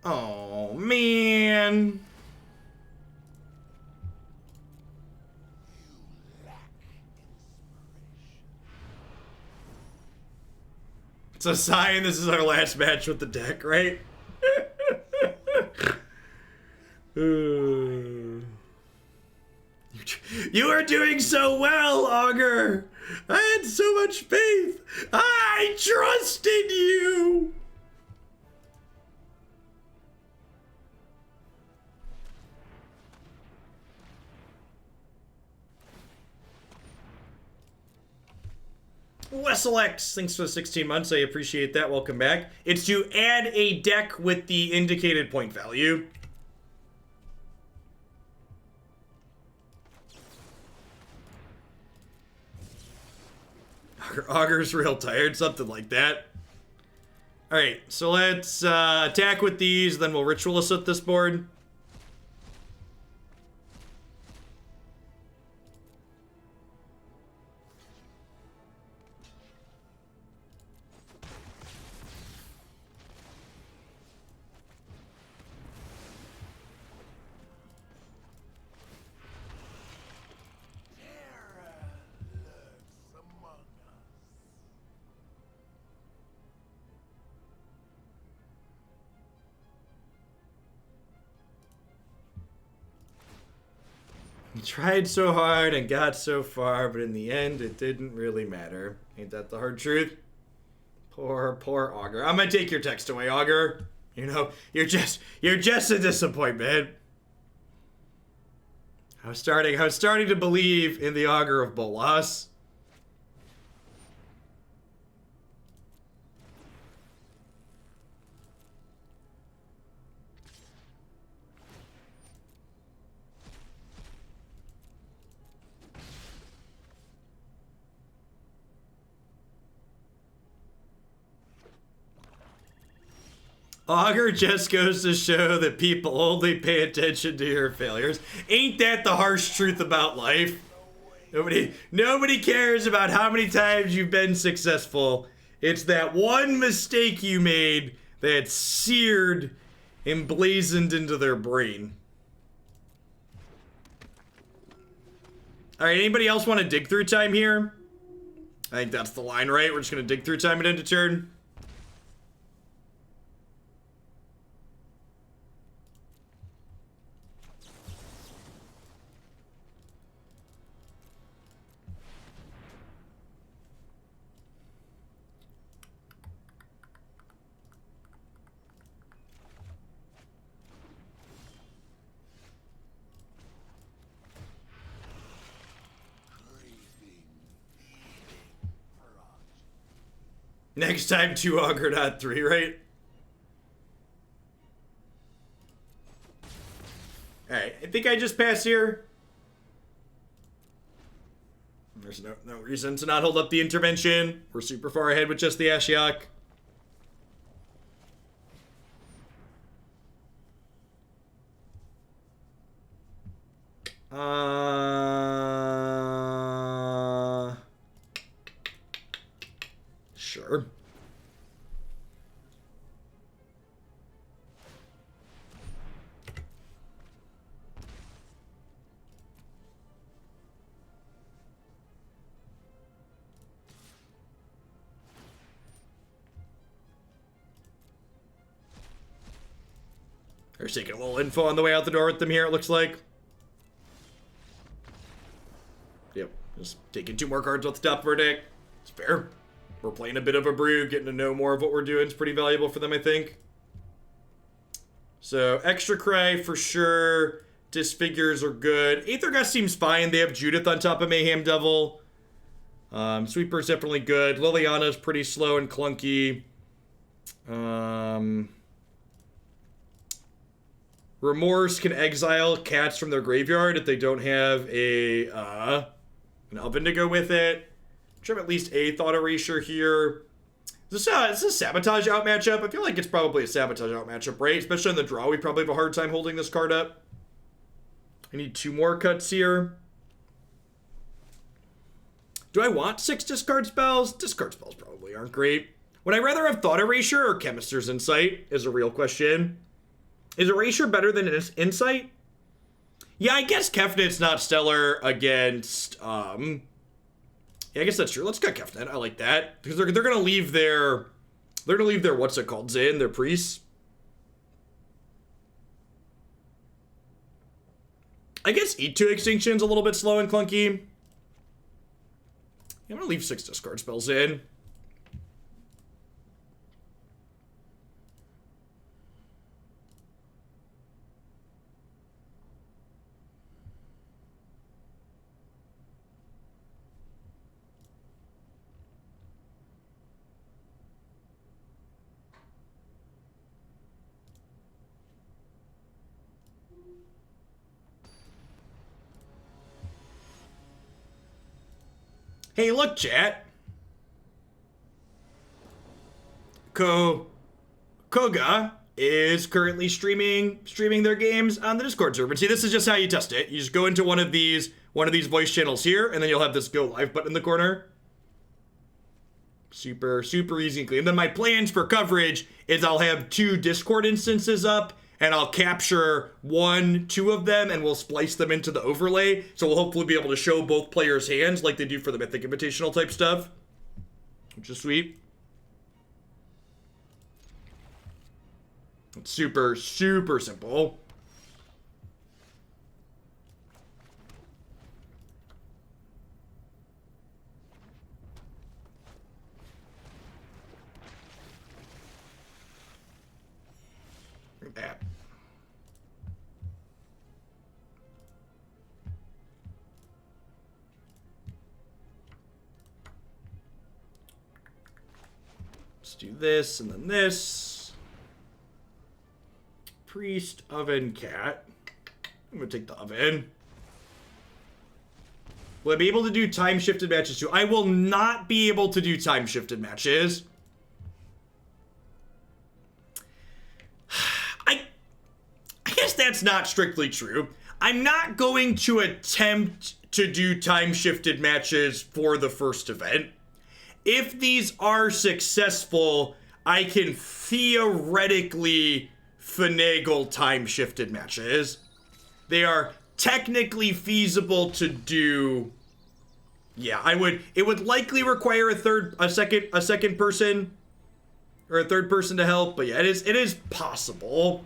Oh, man. It's a sign this is our last match with the deck, right? You are doing so well, Augur. I had so much faith. I trusted you. Wessel-X, thanks for the 16 months. I appreciate that. Welcome back. It's to add a deck with the indicated point value. Augur's real tired, something like that. Alright, so let's attack with these, then we'll Ritual of Soot this board. He tried so hard and got so far, but in the end, it didn't really matter. Ain't that the hard truth? Poor Augur. I'm gonna take your text away, Augur. You know, you're just a disappointment. I was starting to believe in the Augur of Bolas. Augur just goes to show that people only pay attention to your failures. Ain't that the harsh truth about life? Nobody cares about how many times you've been successful. It's that one mistake you made that's seared, emblazoned into their brain. Alright, anybody else want to dig through time here? I think that's the line, right? We're just going to dig through time at end of turn. Next time, 2 Augur, not 3, right? Alright, I think I just passed here. There's no reason to not hold up the intervention. We're super far ahead with just the Ashiok. Sure. They're taking a little info on the way out the door with them here, it looks like. Yep, just taking 2 more cards off the top of our deck. It's fair. We're playing a bit of a brew, getting to know more of what we're doing is pretty valuable for them, I think. So, Extra Cry for sure. Disfigures are good. Aether Gust seems fine. They have Judith on top of Mayhem Devil. Sweeper's definitely good. Liliana's pretty slow and clunky. Remorse can exile cats from their graveyard if they don't have a an oven to go with it. Trim at least a Thought Erasure here. Is this a Sabotage out matchup? I feel like it's probably a Sabotage out matchup, right? Especially in the draw, we probably have a hard time holding this card up. I need 2 more cuts here. Do I want 6 discard spells? Discard spells probably aren't great. Would I rather have Thought Erasure or Chemister's Insight is a real question. Is Erasure better than Insight? Yeah, I guess Kefnet's not stellar against, yeah, I guess that's true. Let's cut Kefnet. I like that. Because they're gonna leave their, what's it called, Zin, their priests. I guess E2 Extinction's a little bit slow and clunky. I'm gonna leave 6 discard spells in. Hey, look, chat. Koga is currently streaming their games on the Discord server. And see, this is just how you test it. You just go into one of these voice channels here, and then you'll have this go live button in the corner. Super easy and clean. And then my plans for coverage is I'll have 2 Discord instances up, and I'll capture 1, 2 of them, and we'll splice them into the overlay. So we'll hopefully be able to show both players' hands like they do for the Mythic Invitational type stuff. Which is sweet. It's super simple. Look at that. Let's do this and then this. Priest, oven, cat. I'm gonna take the oven. Will I be able to do time-shifted matches too? I will not be able to do time-shifted matches. I guess that's not strictly true. I'm not going to attempt to do time-shifted matches for the first event. If these are successful, I can theoretically finagle time-shifted matches. They are technically feasible to do. Yeah, it would likely require a second person or a third person to help, but yeah, it is possible.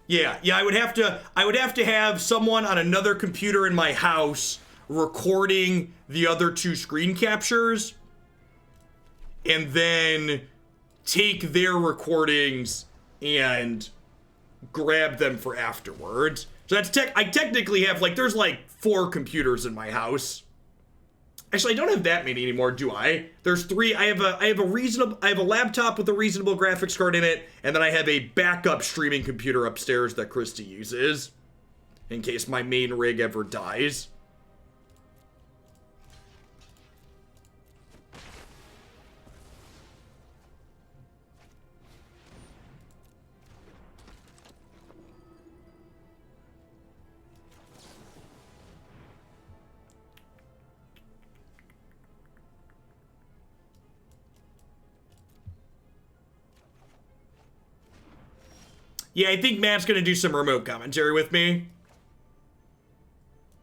Yeah, I would have to have someone on another computer in my house recording the other 2 screen captures and then take their recordings and grab them for afterwards. So that's I technically have there's 4 computers in my house. Actually, I don't have that many anymore, do I? There's 3. I have a laptop with a reasonable graphics card in it, and then I have a backup streaming computer upstairs that Christy uses in case my main rig ever dies. Yeah, I think Matt's gonna do some remote commentary with me.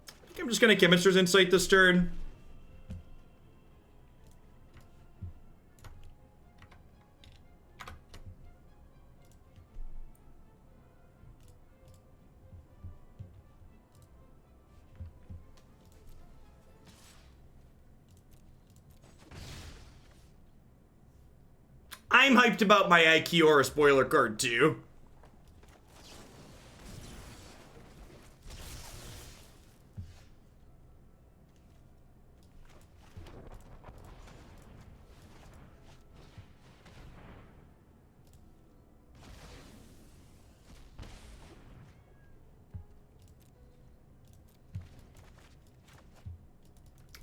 I think I'm just gonna Chemister's Insight this turn. I'm hyped about my IQ or a spoiler card too.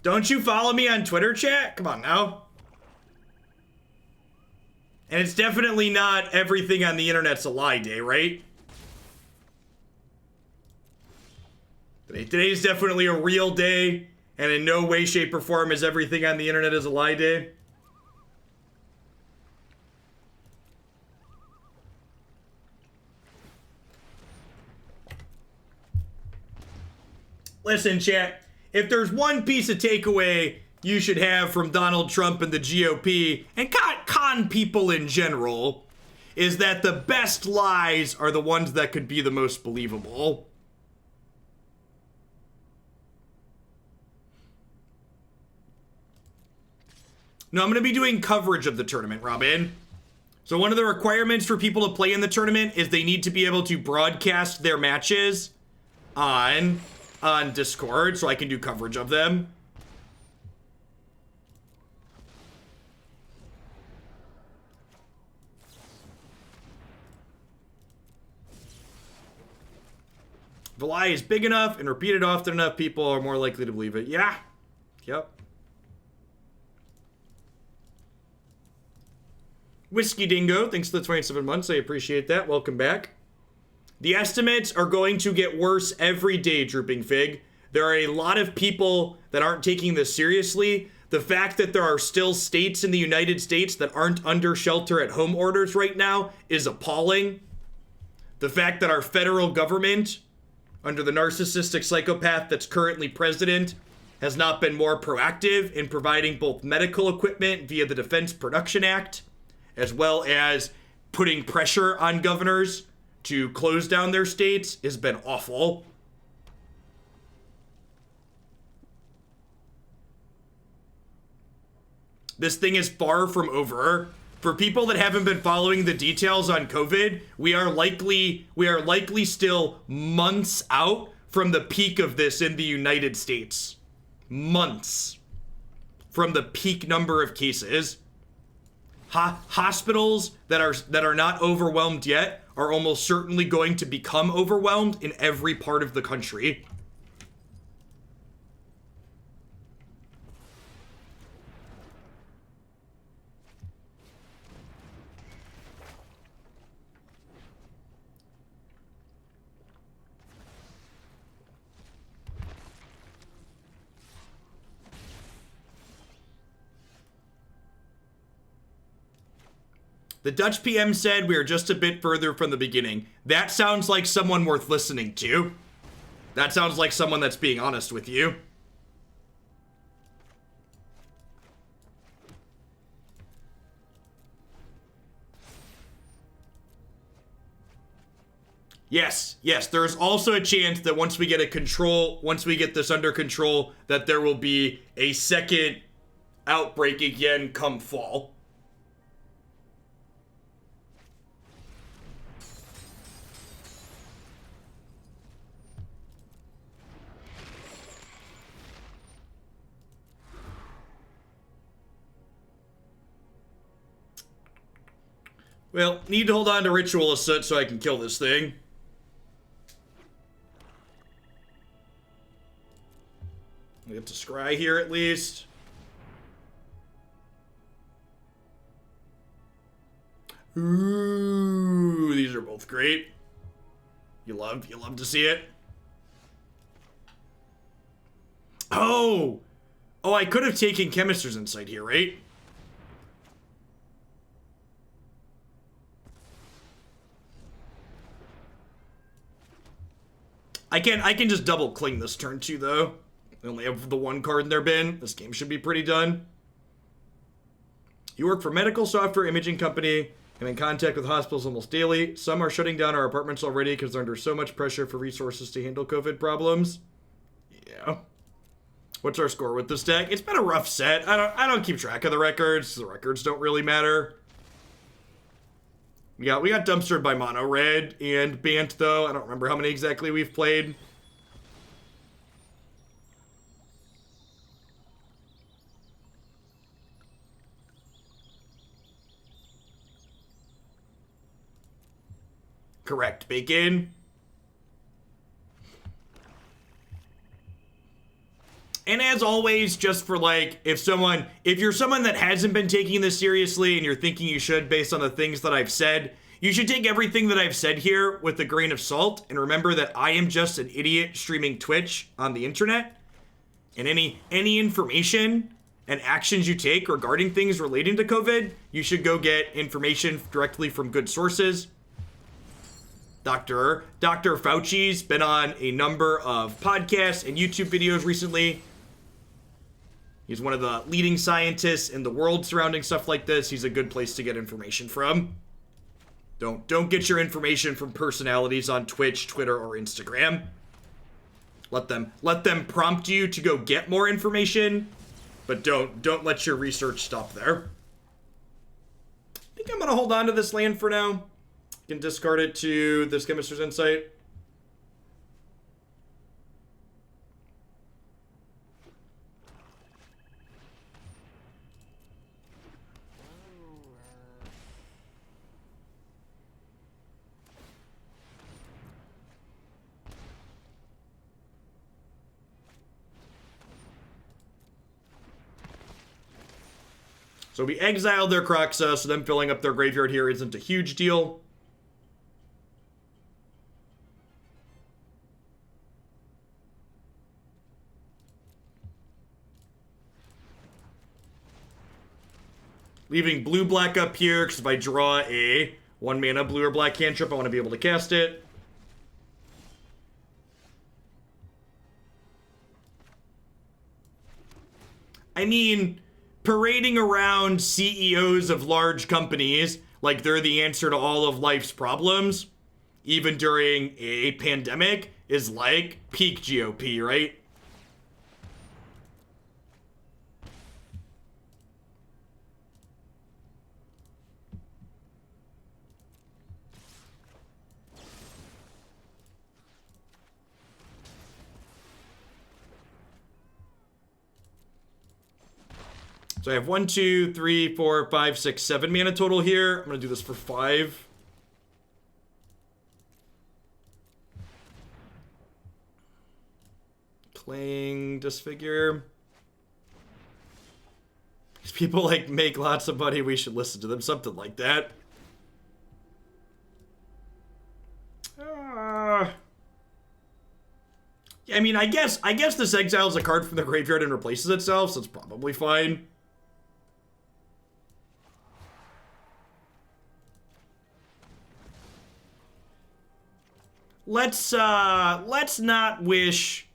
Don't you follow me on Twitter, chat? Come on now. And it's definitely not everything on the internet's a lie day, right? Today's definitely a real day, and in no way, shape, or form is everything on the internet is a lie day. Listen, chat, if there's one piece of takeaway you should have from Donald Trump and the GOP, and con people in general, is that the best lies are the ones that could be the most believable. No, I'm going to be doing coverage of the tournament, Robin. So one of the requirements for people to play in the tournament is they need to be able to broadcast their matches on Discord, so I can do coverage of them. If a lie is big enough and repeated often enough, people are more likely to believe it. Yeah. Yep. Whiskey Dingo, thanks for the 27 months. I appreciate that. Welcome back. The estimates are going to get worse every day, Drooping Fig. There are a lot of people that aren't taking this seriously. The fact that there are still states in the United States that aren't under shelter-at-home orders right now is appalling. The fact that our federal government, under the narcissistic psychopath that's currently president, has not been more proactive in providing both medical equipment via the Defense Production Act, as well as putting pressure on governors to close down their states, has been awful. This thing is far from over. For people that haven't been following the details on COVID, we are likely still months out from the peak of this in the United States. Months from the peak number of cases. Hospitals that are not overwhelmed yet are almost certainly going to become overwhelmed in every part of the country. The Dutch PM said we are just a bit further from the beginning. That sounds like someone worth listening to. That sounds like someone that's being honest with you. Yes, there's also a chance that once we get this under control, that there will be a second outbreak again come fall. Well, need to hold on to Ritual of Soot so I can kill this thing. We have to scry here at least. Ooh, these are both great. You love to see it. Oh, I could have taken Chemister's Insight here, right? I can just double cling this turn too, though. I only have the one card in their bin. This game should be pretty done. You work for a medical software imaging company and in contact with hospitals almost daily. Some are shutting down our apartments already because they're under so much pressure for resources to handle COVID problems. Yeah. What's our score with this deck? It's been a rough set. I don't keep track of the records. The records don't really matter. Yeah, we got dumpstered by Mono Red and Bant, though. I don't remember how many exactly we've played. Correct, Bacon. And as always, just for like, if you're someone that hasn't been taking this seriously and you're thinking you should based on the things that I've said, you should take everything that I've said here with a grain of salt and remember that I am just an idiot streaming Twitch on the internet. And any information and actions you take regarding things relating to COVID, you should go get information directly from good sources. Dr. Fauci's been on a number of podcasts and YouTube videos recently. He's one of the leading scientists in the world surrounding stuff like this. He's a good place to get information from. Don't get your information from personalities on Twitch, Twitter, or Instagram. Let them prompt you to go get more information, but don't let your research stop there. I think I'm gonna hold on to this land for now. Can discard it to this Chemister's Insight. So we exiled their Kroxa, so them filling up their graveyard here isn't a huge deal. Leaving blue-black up here, because if I draw a 1-mana blue or black cantrip, I want to be able to cast it. I mean, parading around CEOs of large companies like they're the answer to all of life's problems, even during a pandemic, is like peak GOP, right? So I have 1, 2, 3, 4, 5, 6, 7 mana total here. I'm going to do this for 5. Cling, Disfigure. These people like make lots of money. We should listen to them. Something like that. Yeah, I mean, I guess this exiles a card from the graveyard and replaces itself, so it's probably fine. Let's not wish.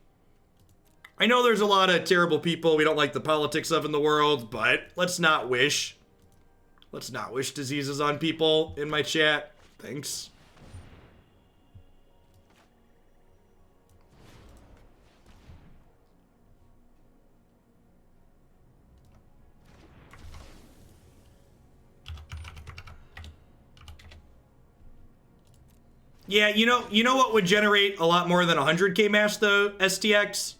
I know there's a lot of terrible people we don't like the politics of in the world, but let's not wish diseases on people in my chat. Thanks. Yeah, you know what would generate a lot more than 100k mash though, STX?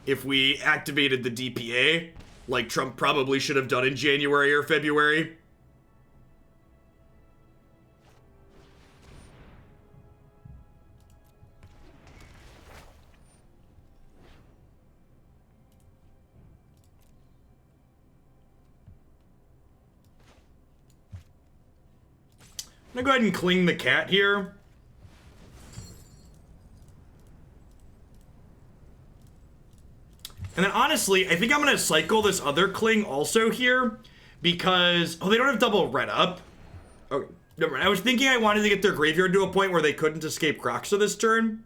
If we activated the DPA, like Trump probably should have done in January or February. I'm gonna go ahead and cling the cat here. And then honestly, I think I'm gonna cycle this other cling also here because, oh, they don't have double red up. Okay, never mind. I was thinking I wanted to get their graveyard to a point where they couldn't escape Kroxa this turn.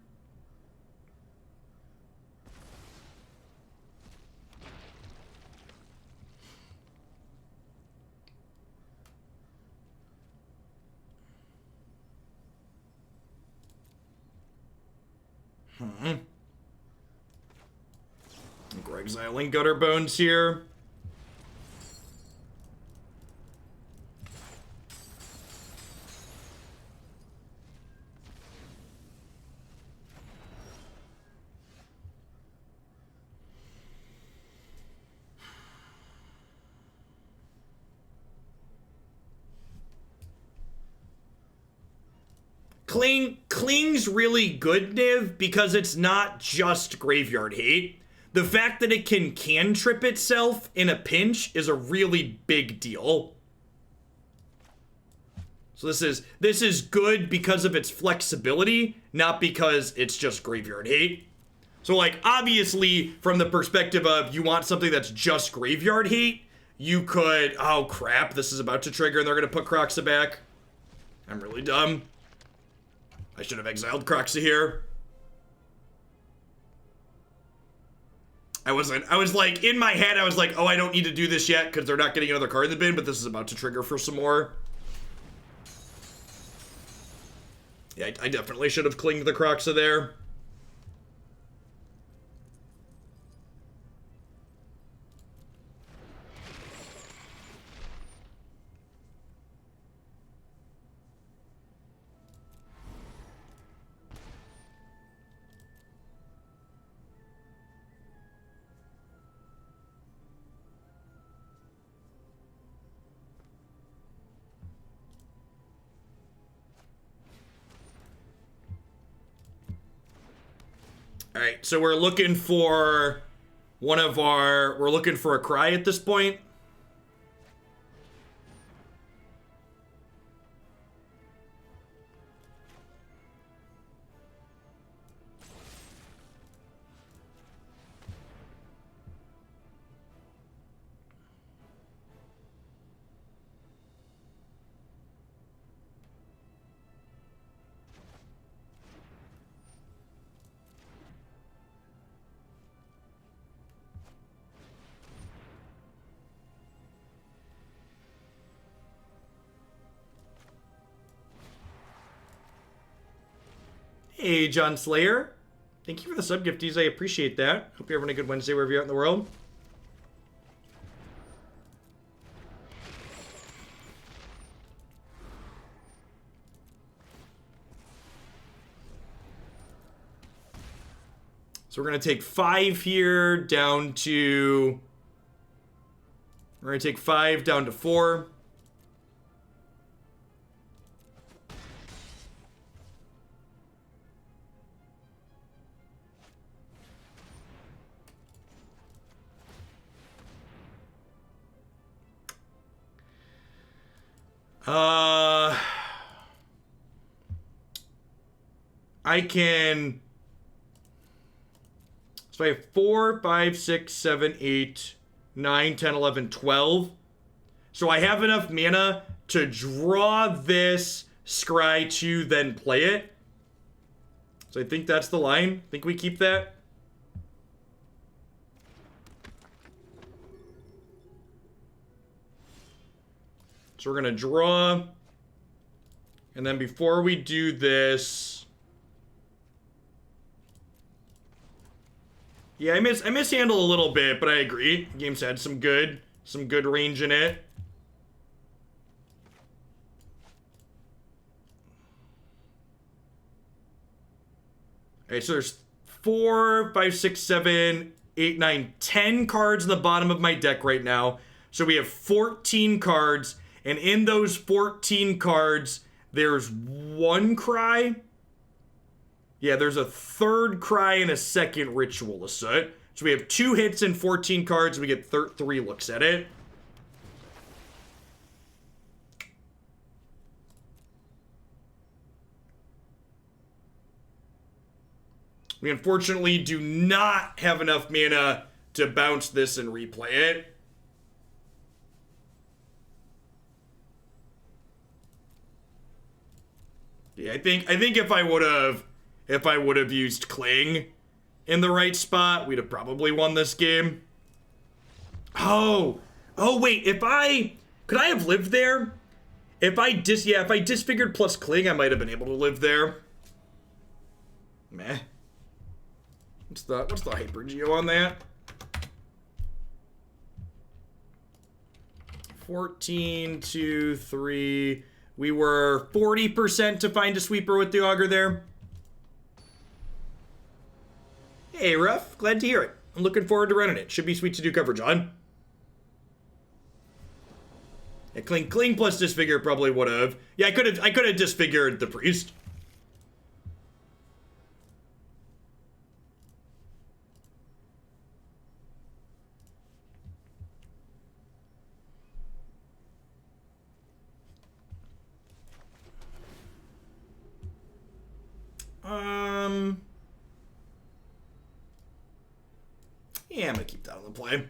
We're exiling Gutter Bones here. Cling's really good, Niv, because it's not just graveyard hate. the fact that it can cantrip itself in a pinch is a really big deal. So this is good because of its flexibility, not because it's just graveyard hate. So like, obviously, from the perspective of you want something that's just graveyard hate, you could, oh crap, this is about to trigger and they're gonna put Kroxa back. I'm really dumb. I should have exiled Kroxa here. I was like, in my head, I was like, oh, I don't need to do this yet because they're not getting another card in the bin, but this is about to trigger for some more. Yeah, I definitely should have clinged the Kroxa there. Alright, so we're looking for we're looking for a cry at this point. Hey, John Slayer. Thank you for the sub gifties. I appreciate that. Hope you're having a good Wednesday wherever you're at in the world. So we're going to take 5 here down to... We're going to take 5 down to 4. I can... So I have 4, 5, 6, 7, 8, 9, 10, 11, 12. So I have enough mana to draw this scry to then play it. So I think that's the line. I think we keep that. So we're going to draw. And then before we do this... Yeah, I mishandle a little bit, but I agree. The game's had some good range in it. Alright, so there's 4, 5, 6, 7, 8, 9, 10 cards in the bottom of my deck right now. So we have 14 cards, and in those 14 cards, there's 1 cry. Yeah, there's a 3rd cry and a 2nd Ritual of Soot. So we have 2 hits and 14 cards, and we get 3 looks at it. We unfortunately do not have enough mana to bounce this and replay it. Yeah, I think if I would have used Cling in the right spot, we'd have probably won this game. Oh wait, could I have lived there? If I disfigured plus Cling, I might have been able to live there. Meh. What's the hyper geo on that? 14, 2, 3. We were 40% to find a sweeper with the Augur there. Hey, Ruff. Glad to hear it. I'm looking forward to running it. Should be sweet to do coverage on. Yeah, Cling plus Disfigure probably would have. Yeah, I could have disfigured the priest. Yeah, I'm gonna keep that on the play.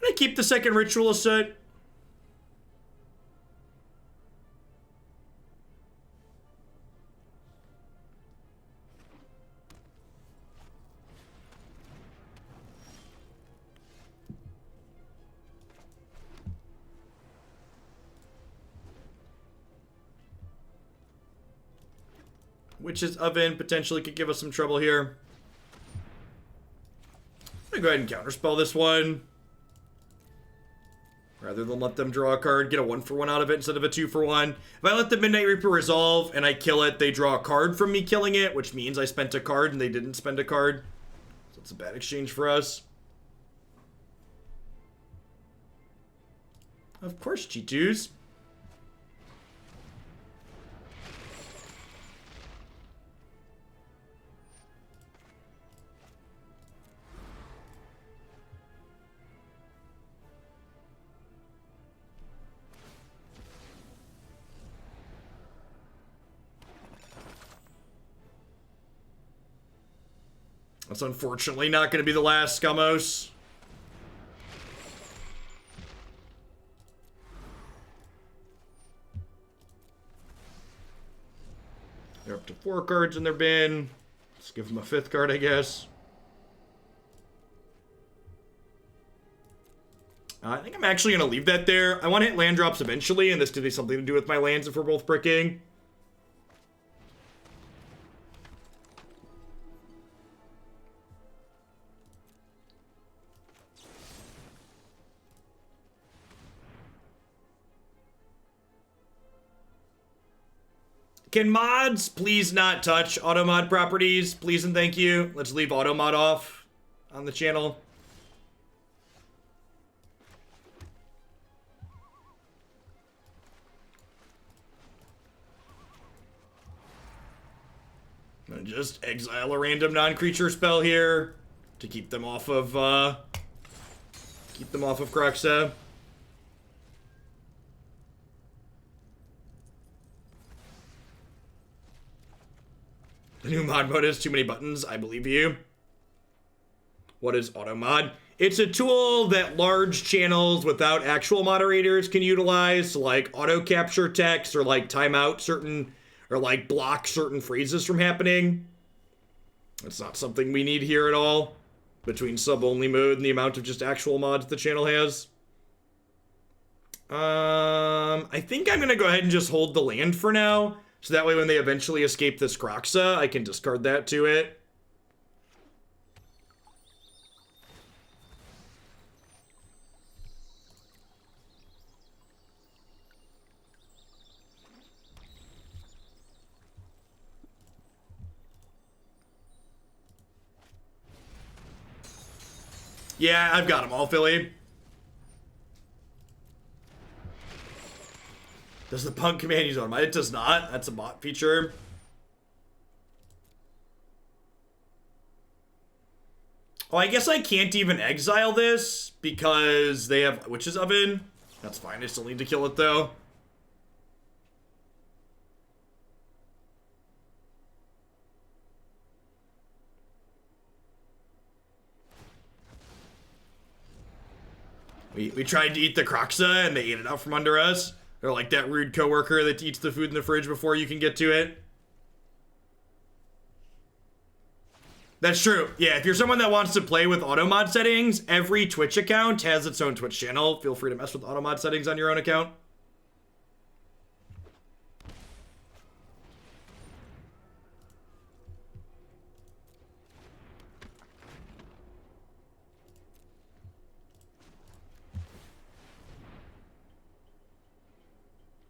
I'm gonna keep the second Ritual of Soot. Witch's Oven potentially could give us some trouble here. I'm gonna go ahead and counterspell this one. Rather than let them draw a card, get a 1-for-1 out of it instead of a 2-for-1. If I let the Midnight Reaper resolve and I kill it, they draw a card from me killing it, which means I spent a card and they didn't spend a card. So it's a bad exchange for us. Of course, G2s. That's unfortunately not going to be the last, Scummos. They're up to 4 cards in their bin. Let's give them a 5th card, I guess. I think I'm actually going to leave that there. I want to hit land drops eventually, and this to be something to do with my lands if we're both bricking. Can mods please not touch auto mod properties? Please and thank you. Let's leave auto mod off on the channel. I'm gonna just exile a random non-creature spell here to keep them off of Croxa. The new mod mode has too many buttons. I believe you. What is auto mod? It's a tool that large channels without actual moderators can utilize to like auto capture text or like timeout certain or like block certain phrases from happening. It's not something we need here at all between sub-only mode and the amount of just actual mods the channel has. I think I'm gonna go ahead and just hold the land for now. So that way when they eventually escape this Croxa, I can discard that to it. Yeah, I've got them all, Philly. Does the punk command use automatic? It does not. That's a bot feature. Oh, I guess I can't even exile this because they have Witch's Oven. That's fine. I still need to kill it, though. We tried to eat the Croxa and they ate it out from under us. They're like that rude coworker that eats the food in the fridge before you can get to it. That's true. Yeah, if you're someone that wants to play with auto mod settings, every Twitch account has its own Twitch channel. Feel free to mess with auto mod settings on your own account.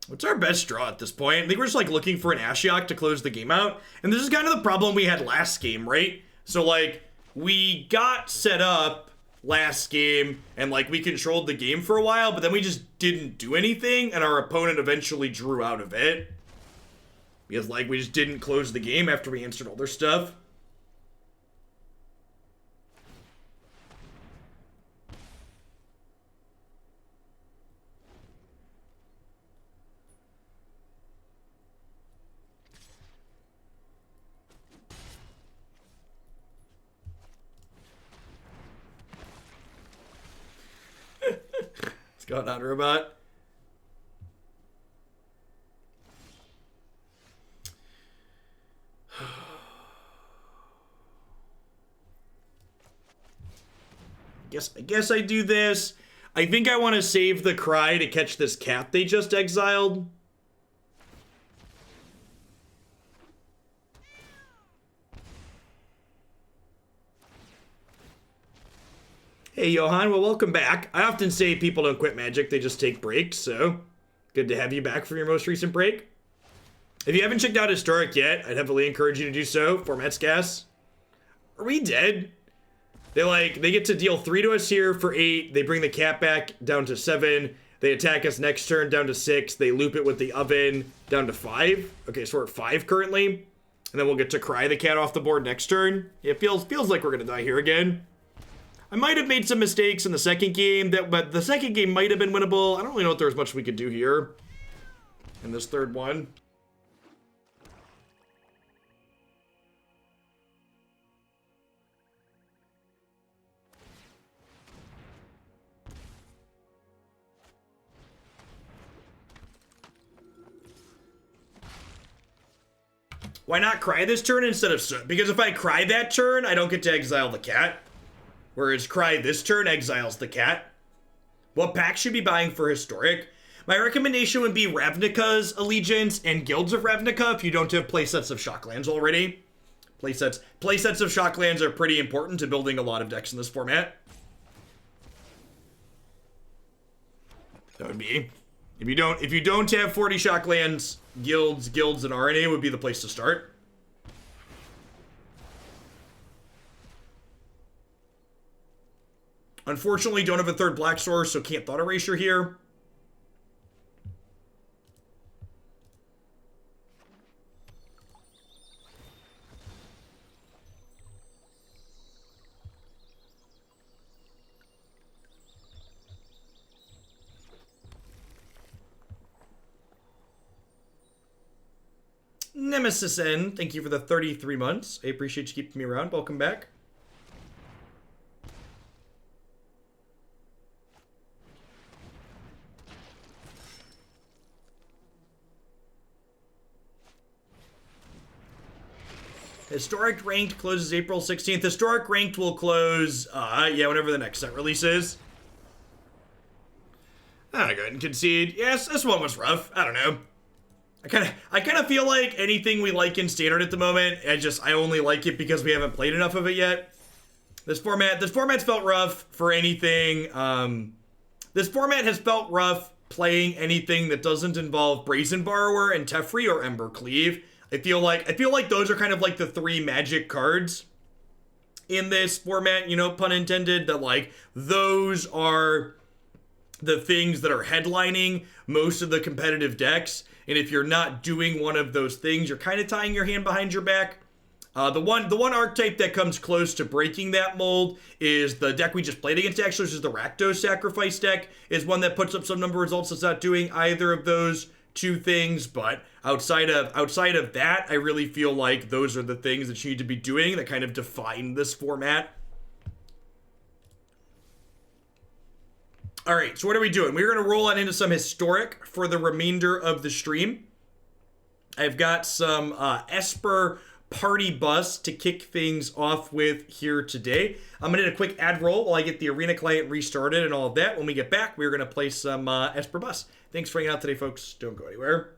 What's our best draw at this point? I think we're just like looking for an Ashiok to close the game out. And this is kind of the problem we had last game, right? So like, we got set up last game and like we controlled the game for a while, but then we just didn't do anything and our opponent eventually drew out of it. Because like we just didn't close the game after we answered all their stuff. What's going on, robot? I guess I do this. I think I want to save the cry to catch this cat they just exiled. Hey, Johan. Well, welcome back. I often say people don't quit Magic, they just take breaks, so good to have you back from your most recent break. If you haven't checked out Historic yet, I'd heavily encourage you to do so. Format gas. Are we dead? They get to deal 3 to us here for 8. They bring the cat back down to 7. They attack us next turn down to 6. They loop it with the oven down to 5. Okay, so we're at 5 currently. And then we'll get to cry the cat off the board next turn. It feels like we're gonna die here again. I might have made some mistakes in the second game, but the second game might have been winnable. I don't really know if there was much we could do here in this third one. Why not cry this turn instead of Soot? Because if I cry that turn, I don't get to exile the cat. Whereas cry this turn exiles the cat. What pack should be buying for Historic? My recommendation would be Ravnica's Allegiance and Guilds of Ravnica if you don't have playsets of Shocklands already. Playsets of Shocklands are pretty important to building a lot of decks in this format. That would be. If you don't have 40 Shocklands, Guilds, and RNA would be the place to start. Unfortunately, don't have a third black source, so can't Thought Erasure here. Nemesis N, thank you for the 33 months. I appreciate you keeping me around. Welcome back. Historic Ranked closes April 16th. Historic Ranked will close, whenever the next set releases. I'm gonna go ahead and concede. Yes, this one was rough. I don't know. I kind of feel like anything we like in Standard at the moment, I only like it because we haven't played enough of it yet. This format's felt rough for anything. This format has felt rough playing anything that doesn't involve Brazen Borrower and Teferi or Ember Cleave. I feel like those are kind of like the 3 Magic cards in this format, you know, pun intended, that like those are the things that are headlining most of the competitive decks. And if you're not doing one of those things, you're kind of tying your hand behind your back. The one archetype that comes close to breaking that mold is the deck we just played against, actually, which is the Rakdos Sacrifice deck, is one that puts up some number of results that's not doing either of those 2 things. But outside of that, I really feel like those are the things that you need to be doing that kind of define this format. All right, so what are we doing? We're going to roll on into some Historic for the remainder of the stream. I've got some Esper Party Bus to kick things off with here today. I'm going to do a quick ad roll while I get the Arena client restarted and all of that. When we get back, we're going to play some Esper Bus. Thanks for hanging out today, folks. Don't go anywhere.